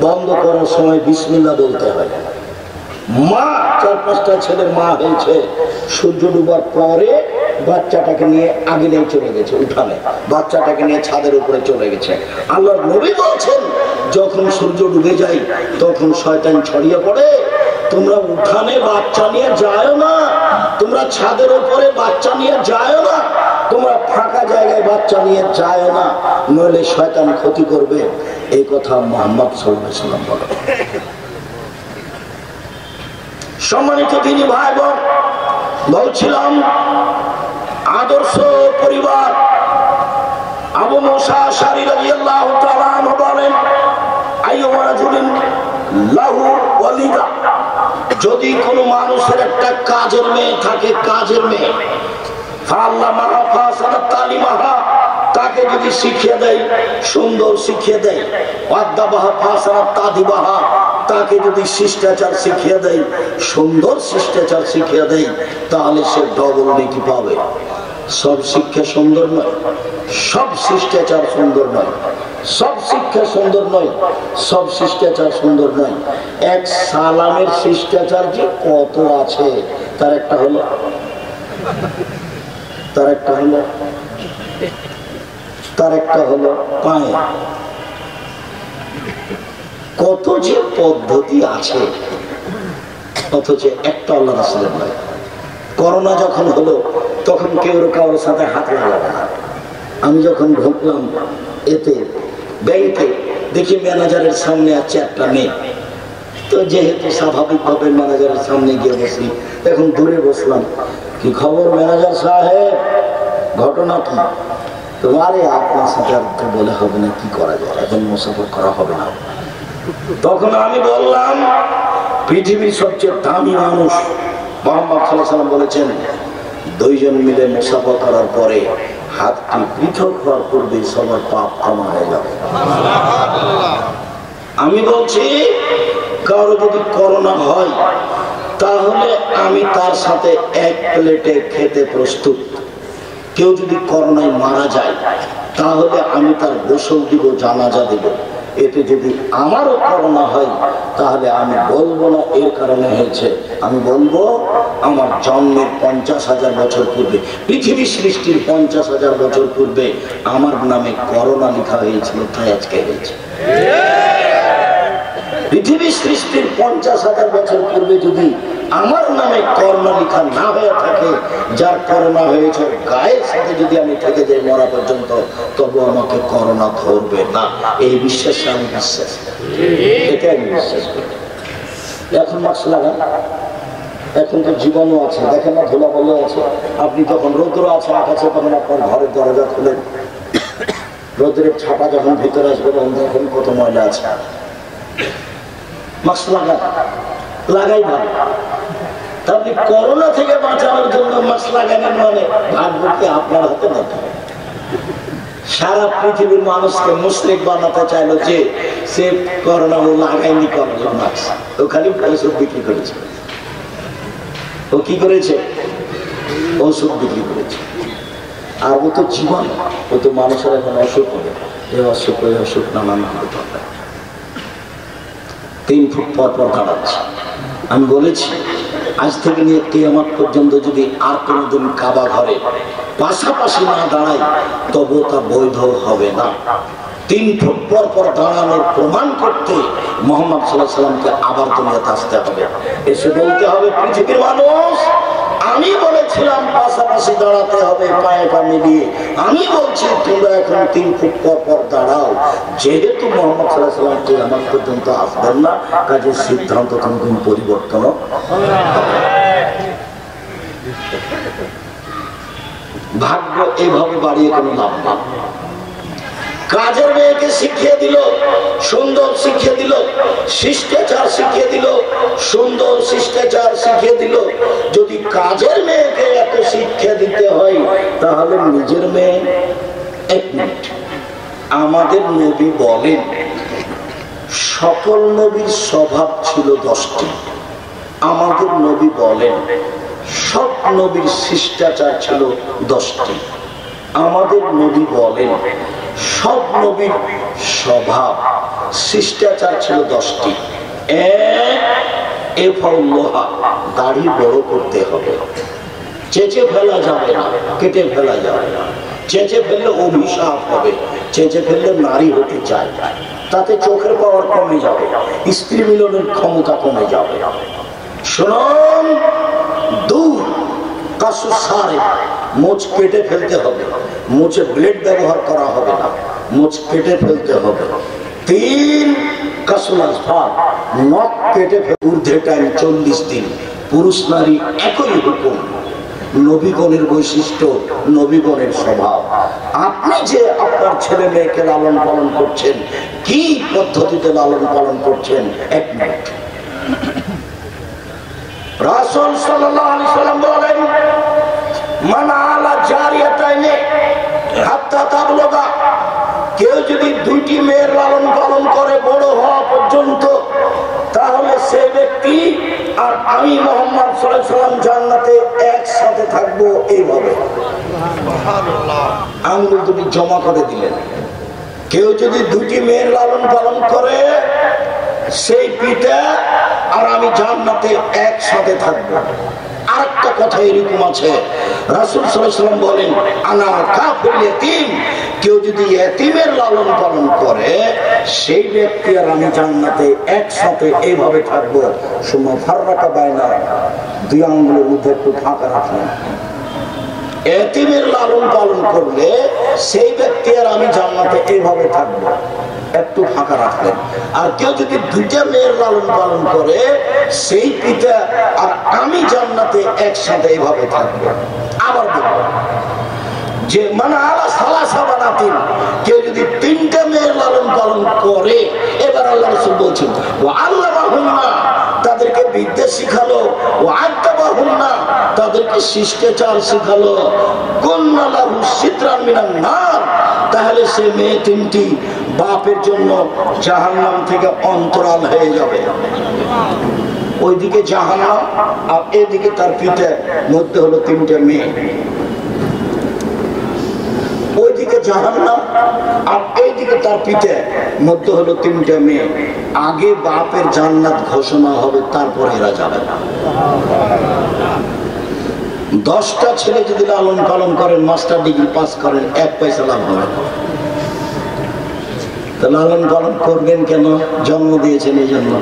S1: বন্ধ করার সময় বিসমিল্লাহ বলতে হয়। মা 4-5টা ছেলের মা হয়েছে, সূর্য ডুবার পরে বাচ্চাটাকে নিয়ে আগে নিয়ে চলে গেছে উঠানে, বাচ্চাটাকে নিয়ে ছাদের উপরে চলে গেছে। আল্লাহর নবী বলছেন যখন সূর্য ডুবে যায় তখন শয়তান ছড়িয়ে পড়ে, তোমরা উঠানে বাচ্চা নিয়ে যায় না, তোমরা ছাদের উপরে বাচ্চা নিয়ে যায় না, তোমরা ফাঁকা জায়গায় বাচ্চা নিয়ে যায় না, নইলে শয়তান ক্ষতি করবে। এই কথা মুহাম্মদ সাল্লাল্লাহু আলাইহি ওয়াসাল্লাম বলে। সম্মানিত দিনী ভাই বোন, বলছিলাম আদর্শ পরিবার। আবু মুসা আশআরী রাদিয়াল্লাহু তাআলা আনহু বলেন, আইয়ুমা রাজুলিন লাহু ওয়ালিদা, যদি কোনো মানুষের একটা কাজের মেয়ে থাকে, কাজের মেয়ে, ফাআল্লামাহা ফাসানাত তালিমাহা, তাকে যদি শিখিয়ে দেয়, সুন্দর শিখিয়ে দেয়, ওয়াদাবাহা ফাসানাত তাদিবাহা, তাকে যদি শিষ্টাচার শিখিয়ে দেয়, সুন্দর শিষ্টাচার শিখিয়ে দেয়, তাহলে সে ডবল নেকি পাবে। সব শিক্ষা সুন্দর নয়, সব শিষ্টাচার সুন্দর নয়, সব শিক্ষা সুন্দর নয়, সব শিষ্টাচার সুন্দর নয়। এক সালামের শিষ্টাচার যে কত আছে, তার একটা হলো পায়ে। কত যে পদ্ধতি আছে, অথচ একটা আল্লাহ রাসূলের নয়। করোনা যখন হলো তখন কেউ কারোর সাথে হাত লাগাবে না। আমি যখন ঢুকলাম এতে ব্যাংকে, দেখি ম্যানেজারের সামনে আছে একটা মেয়ে, তো যেহেতু স্বাভাবিকভাবে ম্যানেজারের সামনে গিয়ে বসি, এখন দূরে বসলাম। কি খবর ম্যানেজার সাহেব, ঘটনা কি? তোমারে আপনার সাথে আর তো বলে হবে না, কি করা যায়, এখন মুসাফা করা হবে না। তখন আমি বললাম, পৃথিবীর সবচেয়ে দামি মানুষ মুহাম্মদ সাল্লাল্লাহু আলাইহি ওয়াসাল্লাম বলেছেন, দুইজন মিলে মুসাফা করার পরে হাতটি পৃথক হওয়ার পূর্বে সবার পাপ ক্ষমা হয়ে যাবে। আমি বলছি, কারো যদি করোনা হয় তাহলে আমি তার সাথে এক প্লেটে খেতে প্রস্তুত। কেউ যদি করোনায় মারা যায় তাহলে আমি তার গোসল দিব, জানাজা দেব। এতে যদি আমারও করোনা হয় তাহলে আমি বলবো না এর কারণে হয়েছে, আমি বলবো আমার জন্মের 50,000 বছর পূর্বে, পৃথিবী সৃষ্টির 50,000 বছর পূর্বে আমার নামে করোনা লেখা হয়েছিল, তাই আজকে হয়েছে। পৃথিবী সৃষ্টির 50,000 বছর পূর্বে যদি আমার নামে করোনা লেখা না হয়ে থাকে, যার করোনা হয়েছে গায়ের সাথে যদি আমি থেকে যাই মরা পর্যন্ত, তবু আমাকে করোনা ধরবে না। এই বিশ্বাসে আমি বিশ্বাস, এটা আমি বিশ্বাস করি। এখন মাস্ক লাগান, এখন তো জীবাণু আছে, দেখেন না, ধুলাবালি আছে। আপনি যখন রৌদ্র আছে আকাশে, তখন আপনার ঘরের দরজা খুলেন, রৌদ্রের ছাপা যখন ভিতরে আসবে তখন দেখেন কত ময়লা আছে। মাস্ক লাগাই ভালো। আপনি করোনা থেকে বাঁচানোর জন্য মাস্ক লাগানোর মানে ভাগ্য কি আপনার হাতে নাকি? সারা পৃথিবীর মানুষকে মুশরিক বানাতে চাইলো যে সে করোনা লাগায়নি, করোনা মাস্ক, ও খালি ওষুধ বিক্রি করেছে। ও কি করেছে? ওষুধ বিক্রি করেছে। আর ও তো জীবন, ও তো মানুষের এখন অসুখ হবে, এই অসুখ ওই অসুখ নানান ভাবে 3 ফুট পর পর দাঁড়াচ্ছে। আমি বলেছি, আজ থেকে নিয়ে কিয়ামত পর্যন্ত যদি আর কোনোদিন কাবা ঘরে পাশাপাশি না দাঁড়ায়, তবু তা বৈধ হবে না। 3 ফুট পর পর দাঁড়ানোর প্রমাণ করতে মুহাম্মদ সাল্লাল্লাহু আলাইহি ওয়াসাল্লামকে আবার দুনিয়াতে আসতে হবে, এসে বলতে হবে, পৃথিবীর মানুষ, আমি বলেছিলাম পাশাপাশি দাঁড়াতে হবে, পায়ে পা মিলিয়ে। আমি বলছি তোমরা এখন 3 ফুট পর পর দাঁড়াও। যেহেতু মুহাম্মদ সাল্লাল্লাহু আলাইহি ওয়াসাল্লাম কিয়ামত পর্যন্ত আসবেন না, কাজের সিদ্ধান্ত কোনদিন পরিবর্তন হবে না। ভাগ্য এভাবে বাড়িয়ে কোনো লাভ না। কাজের মেয়েকে শিখিয়ে দিল, সুন্দর শিখিয়ে দিল, শিষ্টাচার শিখিয়ে দিল, সুন্দর শিষ্টাচার শিখিয়ে দিল। যদি কাজের মেয়েকে এত শিক্ষা দিতে হয়, তাহলে নিজের মেয়ে। 1 মিনিট, আমাদের নবী বলেন সকল নবীর স্বভাব ছিল 10টি। আমাদের নবী বলেন সব নবীর শিষ্টাচার ছিল 10টি। আমাদের নবী বলেন সব নবীর স্বভাব শিষ্টাচার ছিল 10টি। দাড়ি বড় করতে হবে, চেঁচে ফেলা যাবে না, কেটে ফেলা যাবে না। চেঁচে ফেললে অভিশাপ হবে, চেঁচে ফেললে নারী হতে চায়, তাতে চোখের পাওয়ার কমে যাবে, স্ত্রী মিলনের ক্ষমতা কমে যাবে। শুনুন, মোচ কেটে ফেলতে হবে, মোচে ব্লেড ব্যবহার করা হবে না, মোচ কেটে ফেলতে হবে। 3 কাসুলাস ভাত, নখ কেটে ঊর্ধ্বে টাইম 40 দিন। পুরুষ নারী একই হুকুম। নবীগণের বৈশিষ্ট্য, নবীগণের স্বভাব। আপনি যে আপনার ছেলে মেয়েকে লালন পালন করছেন, কি পদ্ধতিতে লালন পালন করছেন? 1 মিনিট। রাসূল সাল্লাল্লাহু আলাইহি সাল্লাম বলেন, মান আলা জারিয়াতাইনি হাত্তা তাবলুগা, কেউ যদি 2টি মেয়ের লালন পালন করে বড় হওয়া পর্যন্ত, তাহলে সেই ব্যক্তি আর আমি মুহাম্মদ সাল্লাল্লাহু আলাইহি ওয়াসাল্লাম জান্নাতে একসাথে থাকবো। এইভাবে আঙ্গুল দুটি জমা করে দিলেন। কেউ যদি 2টি মেয়ের লালন পালন করে, সেই পিতা আর আমি জান্নাতে একসাথে থাকবো। আরেকটা কথা এরকম আছে, রাসূল সাল্লাল্লাহু আলাইহি ওয়াসাল্লাম বলেন, আনা কাফিল ইয়াতীম, কেউ যদি এতিমের লালন পালন করে, সেই ব্যক্তি আর আমি জান্নাতে একসাথে এইভাবে থাকবো। সুম্মা ফাররাকা বাইনা, 2 আঙ্গুলের মধ্যে একটু ফাঁকা রাখলেন। এতিমের লালন পালন করলে সেই ব্যক্তি আর আমি জান্নাতে এইভাবে থাকবো, একটু ফাঁকা রাখলেন। আর কেউ যদি 2টা মেয়ের লালন পালন করে, সেই পিতা আর আমি জান্নাতে একসাথে এইভাবে থাকবো। আবার দেখো যে মানে আলা সালাসা বানাতিন, কেউ যদি 3টা মেয়ের লালন পালন করে, এবার আল্লাহ রাসূল বলছেন, ওয়া আল্লামাহুন্না, তাদেরকে বিদ্যা শিখালো, ওয়া আদাবাহুন্না, তাদেরকে শিষ্টাচার শিখালো, কুন্না লাহু সিতরান মিনান নার, তাহলে সে মেয়ে 3টি বাপের জন্য জাহান্নাম থেকে অন্তরাল হয়ে যাবে। ওইদিকে জাহান্নাম আর এদিকে তার পিতার মধ্যে হলো 3টা মেয়ে। ওইদিকে জাহান্নাম আর এইদিকে তার পিঠে মধ্যে হলো 3টা মেয়ে। আগে বাপের জান্নাত ঘোষণা হবে, তারপরে এরা যাবে না। 10টা ছেলে যদি লালন পালন করেন, মাস্টার ডিগ্রি পাস করেন, 1 পয়সা লাভ হবে না। তো লালন পালন করবেন কেন? জন্ম দিয়েছেন এই জন্য।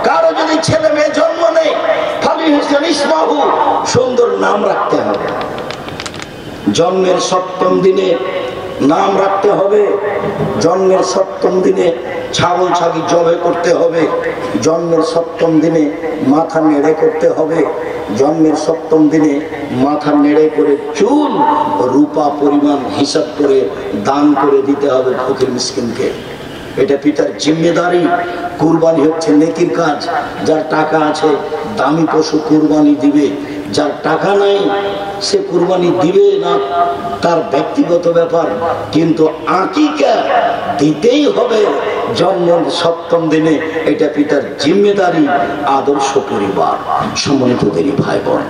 S1: কারো যদি ছেলে মেয়ে জন্ম নেই, সুন্দর নাম রাখতে হবে। জন্মের 7ম দিনে নাম রাখতে হবে। জন্মের 7ম দিনে ছাগল ছাগি জবে করতে হবে। জন্মের 7ম দিনে মাথা নেড়ে করতে হবে। জন্মের 7ম দিনে মাথা নেড়ে করে চুল রূপা পরিমাণ হিসাব করে দান করে দিতে হবে ফকির মিসকিনকে। এটা পিতার জিম্মেদারি। কুরবানি হচ্ছে নেকির কাজ। যার টাকা আছে দামি পশু কুরবানি দিবে, যার টাকা নাই সে কুরবানি দিবে না, তার ব্যক্তিগত ব্যাপার। কিন্তু আকিকা দিতেই হবে জন্মের 7ম দিনে, এটা পিতার জিম্মেদারি। আদর্শ পরিবার। সম্মানিত দেরি ভাই বোন,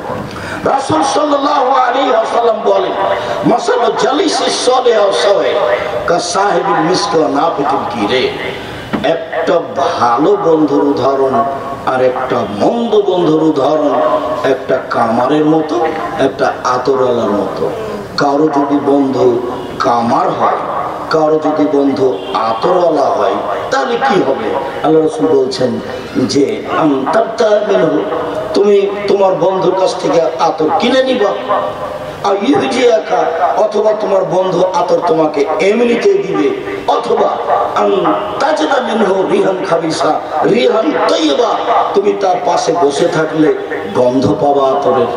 S1: রাসূল সাল্লাল্লাহু আলাইহি ওয়াসাল্লাম বলেন, মাসালু জালিসিস সালিহ সাওয়া কা সাহিবিল মিসক ওয়া নাফিতুল কিরে, একটা ভালো বন্ধুর উদাহরণ আর একটা মন্দ বন্ধুর উদাহরণ একটা কামারের মতো, একটা আতরওয়ালার মতো। কারো যদি বন্ধু কামার হয়, কারো যদি বন্ধু আতরওয়ালা হয়, তাহলে কি হবে? আল্লাহ রাসূল বলছেন যে তুমি তোমার বন্ধুর কাছ থেকে আতর কিনে নিবা, অথবা তোমার বন্ধু আতর তোমাকে এমনিতে দিবে, অথবা তুমি তার পাশে বসে থাকলে গন্ধ পাবা আতরের।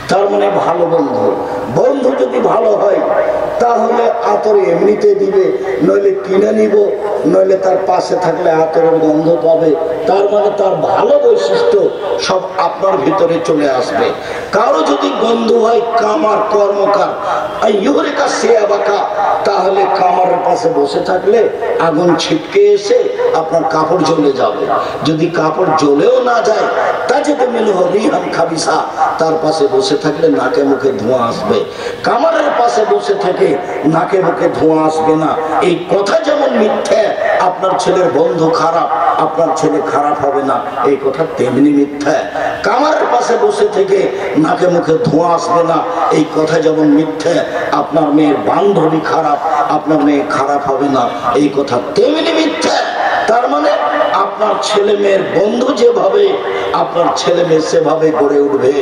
S1: তার মানে ভালো বন্ধু। বন্ধু যদি ভালো হয় তাহলে আতর এমনিতে দিবে, নইলে কিনে নিব,
S2: নইলে তার পাশে থাকলে আতরের গন্ধ পাবে। তার মানে তার ভালো বৈশিষ্ট্য সব আপনার ভিতরে চলে আসবে। কারো যদি বন্ধু হয় কামার, কর্মকার, তাহলে কামারের পাশে বসে থাকলে আগুন ছিটকে এসে আপনার কাপড় জ্বলে যাবে। যদি কাপড় জ্বলেও না যায়, তা যেতে মিলে রিহান খাবিসা, তার পাশে বসে থাকলে নাকে মুখে ধোঁয়া আসবে। কামারের পাশে বসে থেকে নাকে মুখে ধোঁয়া আসবে না, এই কথা যেমন মিথ্যা, আপনার ছেলের বন্ধু খারাপ, আপনার ছেলে খারাপ হবে না, এই কথা তেমনি মিথ্যা। কামারের পাশে বসে থেকে নাকে মুখে ধোঁয়া আসবে না, এই কথা যেমন মিথ্যা। আপনার মেয়ের বান্ধবী খারাপ, আপনার মেয়ে খারাপ হবে না, এই কথা তেমনি মিথ্যা। তার মানে আপনার ছেলে মেয়ের বন্ধু যেভাবে, আপনার ছেলে মেয়ে সেভাবে গড়ে উঠবে।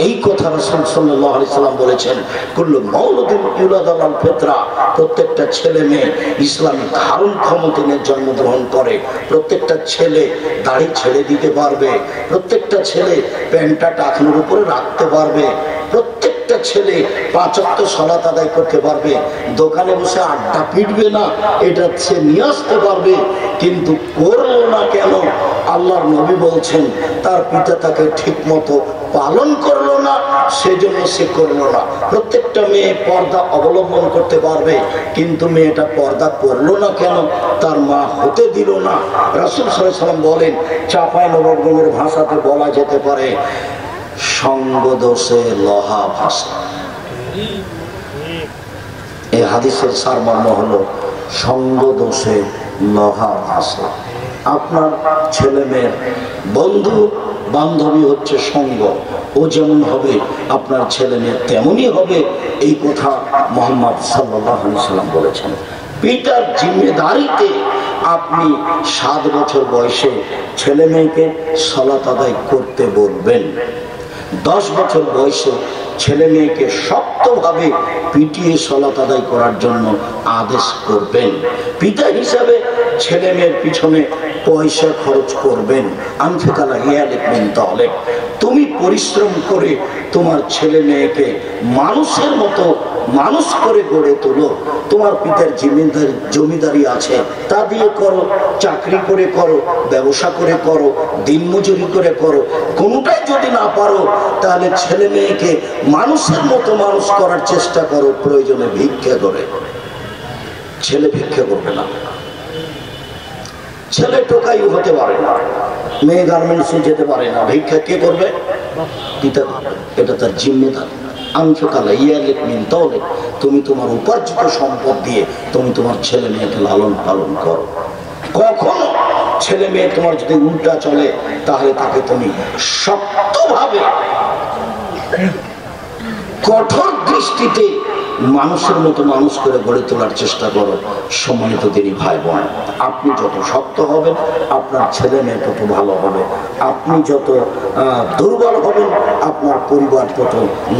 S2: এই কথা রাসূল সাল্লাল্লাহু আলাইহি সাল্লাম বলেছেন, কুল্লু মাউলুদিন ইউলাদু আলাল ফিতরা, প্রত্যেকটা ছেলে মেয়ে ইসলামী ধারণ ক্ষমতা নিয়ে জন্মগ্রহণ করে। প্রত্যেকটা ছেলে দাড়ি ছেড়ে দিতে পারবে, প্রত্যেকটা ছেলে প্যান্টটা টাকনুর উপরে রাখতে পারবে, প্রত্যেকটা ছেলে 5 ওয়াক্ত সালাত আদায় করতে পারবে, দোকানে বসে আড্ডা পিটবে না, এটা সে নিয়ে আসতে পারবে। কিন্তু করলো না কেন? আল্লাহর নবী বলছেন তার পিতা তাকে ঠিক মতো পালন করলো না, সেজন্য সে করলো না। প্রত্যেকটা মেয়ে পর্দা অবলম্বন করতে পারবে, কিন্তু মেয়েটা পর্দা করলো না কেন? তার মা হতে দিল না। রাসূল সাল্লাল্লাহু আলাইহি ওয়াসাল্লাম বলেন, চাপায় নবাবগঞ্জের ভাষাতে বলা যেতে পারে, সঙ্গ দোষে লোহা ভাসে। এই হাদিসের সারমর্ম হলো, সঙ্গ দোষে লোহা ভাসে। আপনার ছেলে মেয়ের বন্ধু বান্ধবী হচ্ছে সঙ্গ, ও যেমন হবে আপনার ছেলে মেয়ে তেমনই হবে। এই কথা মুহাম্মদ সাল্লাল্লাহু আলাইহি সাল্লাম বলেছেন। পিতার জিম্মেদারিতে আপনি 7 বছর বয়সে ছেলে মেয়েকে সালাত আদায় করতে বলবেন। 10 বছর বয়সে ছেলে মেয়েকে শক্তভাবে পিটিয়ে সালাত আদায় করার জন্য আদেশ করবেন। পিতা হিসাবে ছেলে মেয়ের পিছনে পয়সা খরচ করবেন। আনফিকালা ইয়ালিকুম তাআলা, তুমি পরিশ্রম করে তোমার ছেলে মেয়েকে মানুষের মতো মানুষ করে গড়ে তোলো। তোমার পিতার জমিদারি আছে, তা দিয়ে করো, চাকরি করে করো, ব্যবসা করে করো, দিনমজুরি করে করো, কোনটাই যদি না পারো তাহলে ছেলে মেয়েকে মানুষের মতো মানুষ করার চেষ্টা করো। প্রয়োজনে ভিক্ষা করে। ছেলে ভিক্ষা করবে না, ছেলে টোকাইও হতে পারে না, মেয়ে গার্মেন্টসে যেতে পারে না, ভিক্ষা কে করবে? পিতা করবে। এটা তার জিম্মেদারি। তুমি তোমার উপার্জিত সম্পদ দিয়ে তুমি তোমার ছেলে মেয়েকে লালন পালন করো। কখনো ছেলে মেয়ে তোমার যদি উল্টা চলে, তাহলে তাকে তুমি শক্তভাবে কঠোর দৃষ্টিতে মানুষের মতো মানুষ করে গড়ে তোলার চেষ্টা করো। সম্মানিত দিনী ভাই বোন, আপনি যত শক্ত হবেন আপনার ছেলে মেয়ে তত ভালো হবে। আপনি যত দুর্বল হবেন আপনার পরিবার তত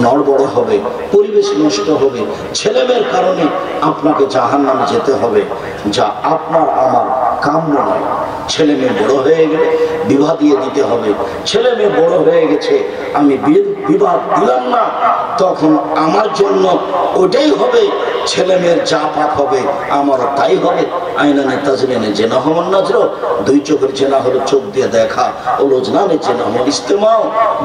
S2: নড়বড়ে হবে, পরিবেশ নষ্ট হবে। ছেলে মেয়ের কারণে আপনাকে জাহান্নামে যেতে হবে, যা আপনার আমার কাম্য নয়। ছেলে মেয়ে বড় হয়ে গেলে বিবাহ দিয়ে দিতে হবে। ছেলে মেয়ে বড় হয়ে গেছে, আমি বিবাহ দিলাম না, তখন আমার জন্য ওটাই হবে। ছেলে মেয়ের যা পাপ হবে আমারও তাই হবে। আইনানে তাজরিনে জেনা হমান নাজর, 2 চোখের জেনা হলো চোখ দিয়ে দেখা, ও লোজনানের জেনা হল ইস্তেমাও,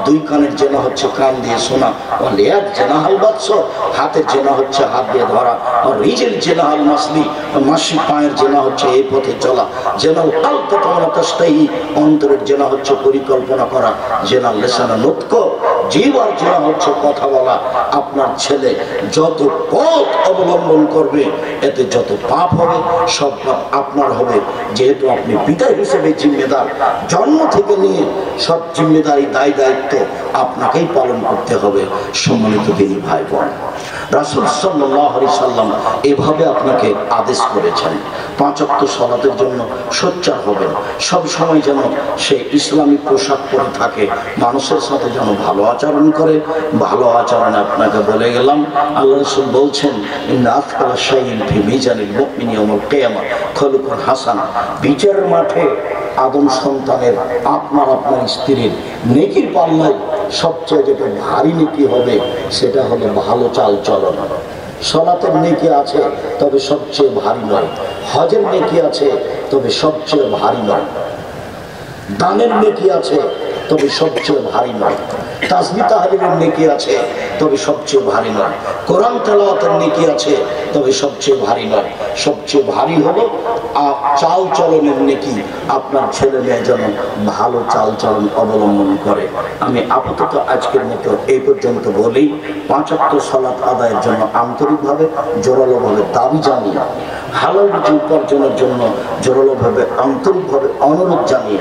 S2: 2 কানের জেনা হচ্ছে কান দিয়ে শোনা, ও লিয়াদ জেনা হাল বাদশ, হাতের জেনা হচ্ছে হাত দিয়ে ধরা, আর রিজের জেনা হাল মাসলি, মাসি পায়ের জেনা হচ্ছে এই পথে চলা, জেনাল কালকা তোমরা তাস্তাহি, অন্তরের জেনা হচ্ছে পরিকল্পনা করা, জেনাল লেসানা নুতক, জীবন জেনা হচ্ছে কথা বলা। আপনার ছেলে যত পথ অবলম্বন করবে এতে যত পাপ হবে সব পাপ আপনার হবে। যেহেতু আপনি পিতা হিসেবে জিম্মেদার, জন্ম থেকে নিয়ে সব জিম্মেদারি দায় দায়িত্ব আপনাকেই পালন করতে হবে। সম্মানিত দিনী ভাই বোন, রাসূল সাল্লাল্লাহু আলাইহি সাল্লাম এভাবে আপনাকে আদেশ করেছেন 5 ওয়াক্ত সালাতের জন্য সোচ্চার হবেন। সব সময় যেন সে ইসলামী পোশাক পরে থাকে, মানুষের সাথে যেন ভালো আচরণ করে। ভালো আচরণে আপনাকে বলে গেলাম, আল্লাহ রাসূল বলছেন, ইন্না আফকাল শাইইন ফি মিজানিল মুমিনি ইয়াউমুল কিয়ামা খুলুকুন হাসান। বিচারের মাঠে আদম সন্তানের আপনার স্ত্রীর নেকির পাল্লায় সবচেয়ে যেটা ভারী নেকি হবে সেটা হলো ভালো চাল চলন। সালাতের নেকি আছে তবে সবচেয়ে ভারী নয়, হজের নেকি আছে তবে সবচেয়ে ভারী নয়, দানের নেকি আছে তবে সবচেয়ে ভারী নয়, তাসবিহ তাহলিলের নেকি আছে তবে সবচেয়ে ভারী নয়, কোরআন তেলাওয়াতের নেকি আছে তবে সবচেয়ে ভারী নয়। সবচেয়ে ভারী হলো চাল চলনের নেকি। আপনার ছেলে মেয়ে যেন ভালো চাল চলন অবলম্বন করে। আমি আপাতত আজকের মতো এই পর্যন্ত বলি। ৫ ওয়াক্ত সালাত আদায়ের জন্য আন্তরিকভাবে জোরালোভাবে দাবি জানিয়ে, হালাল রুজি উপার্জনের জন্য জোরালোভাবে আন্তরিকভাবে অনুরোধ জানিয়ে,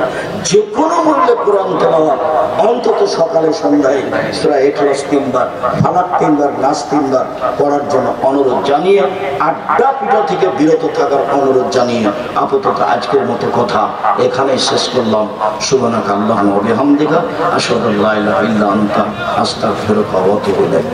S2: যে কোনো মূল্যে কোরআন তেলাওয়াত অন্তত সকালে সন্ধ্যায় সূরা ইখলাস ৩ বার, ফালাক ৩ বার, নাস ৩ বার পড়ার জন্য অনুরোধ জানিয়ে, আড্ডা পিঠা থেকে বিরত থাকার অনুরোধ জানিয়ে আপাতত আজকের মতো কথা এখানেই শেষ করলাম। সুবহানাকা আল্লাহুম্মা ওয়া বিহামদিকা আশহাদু আল্লা ইলাহা ইল্লা আনতা আস্তাগফিরুকা ওয়া আতুবু ইলাইক।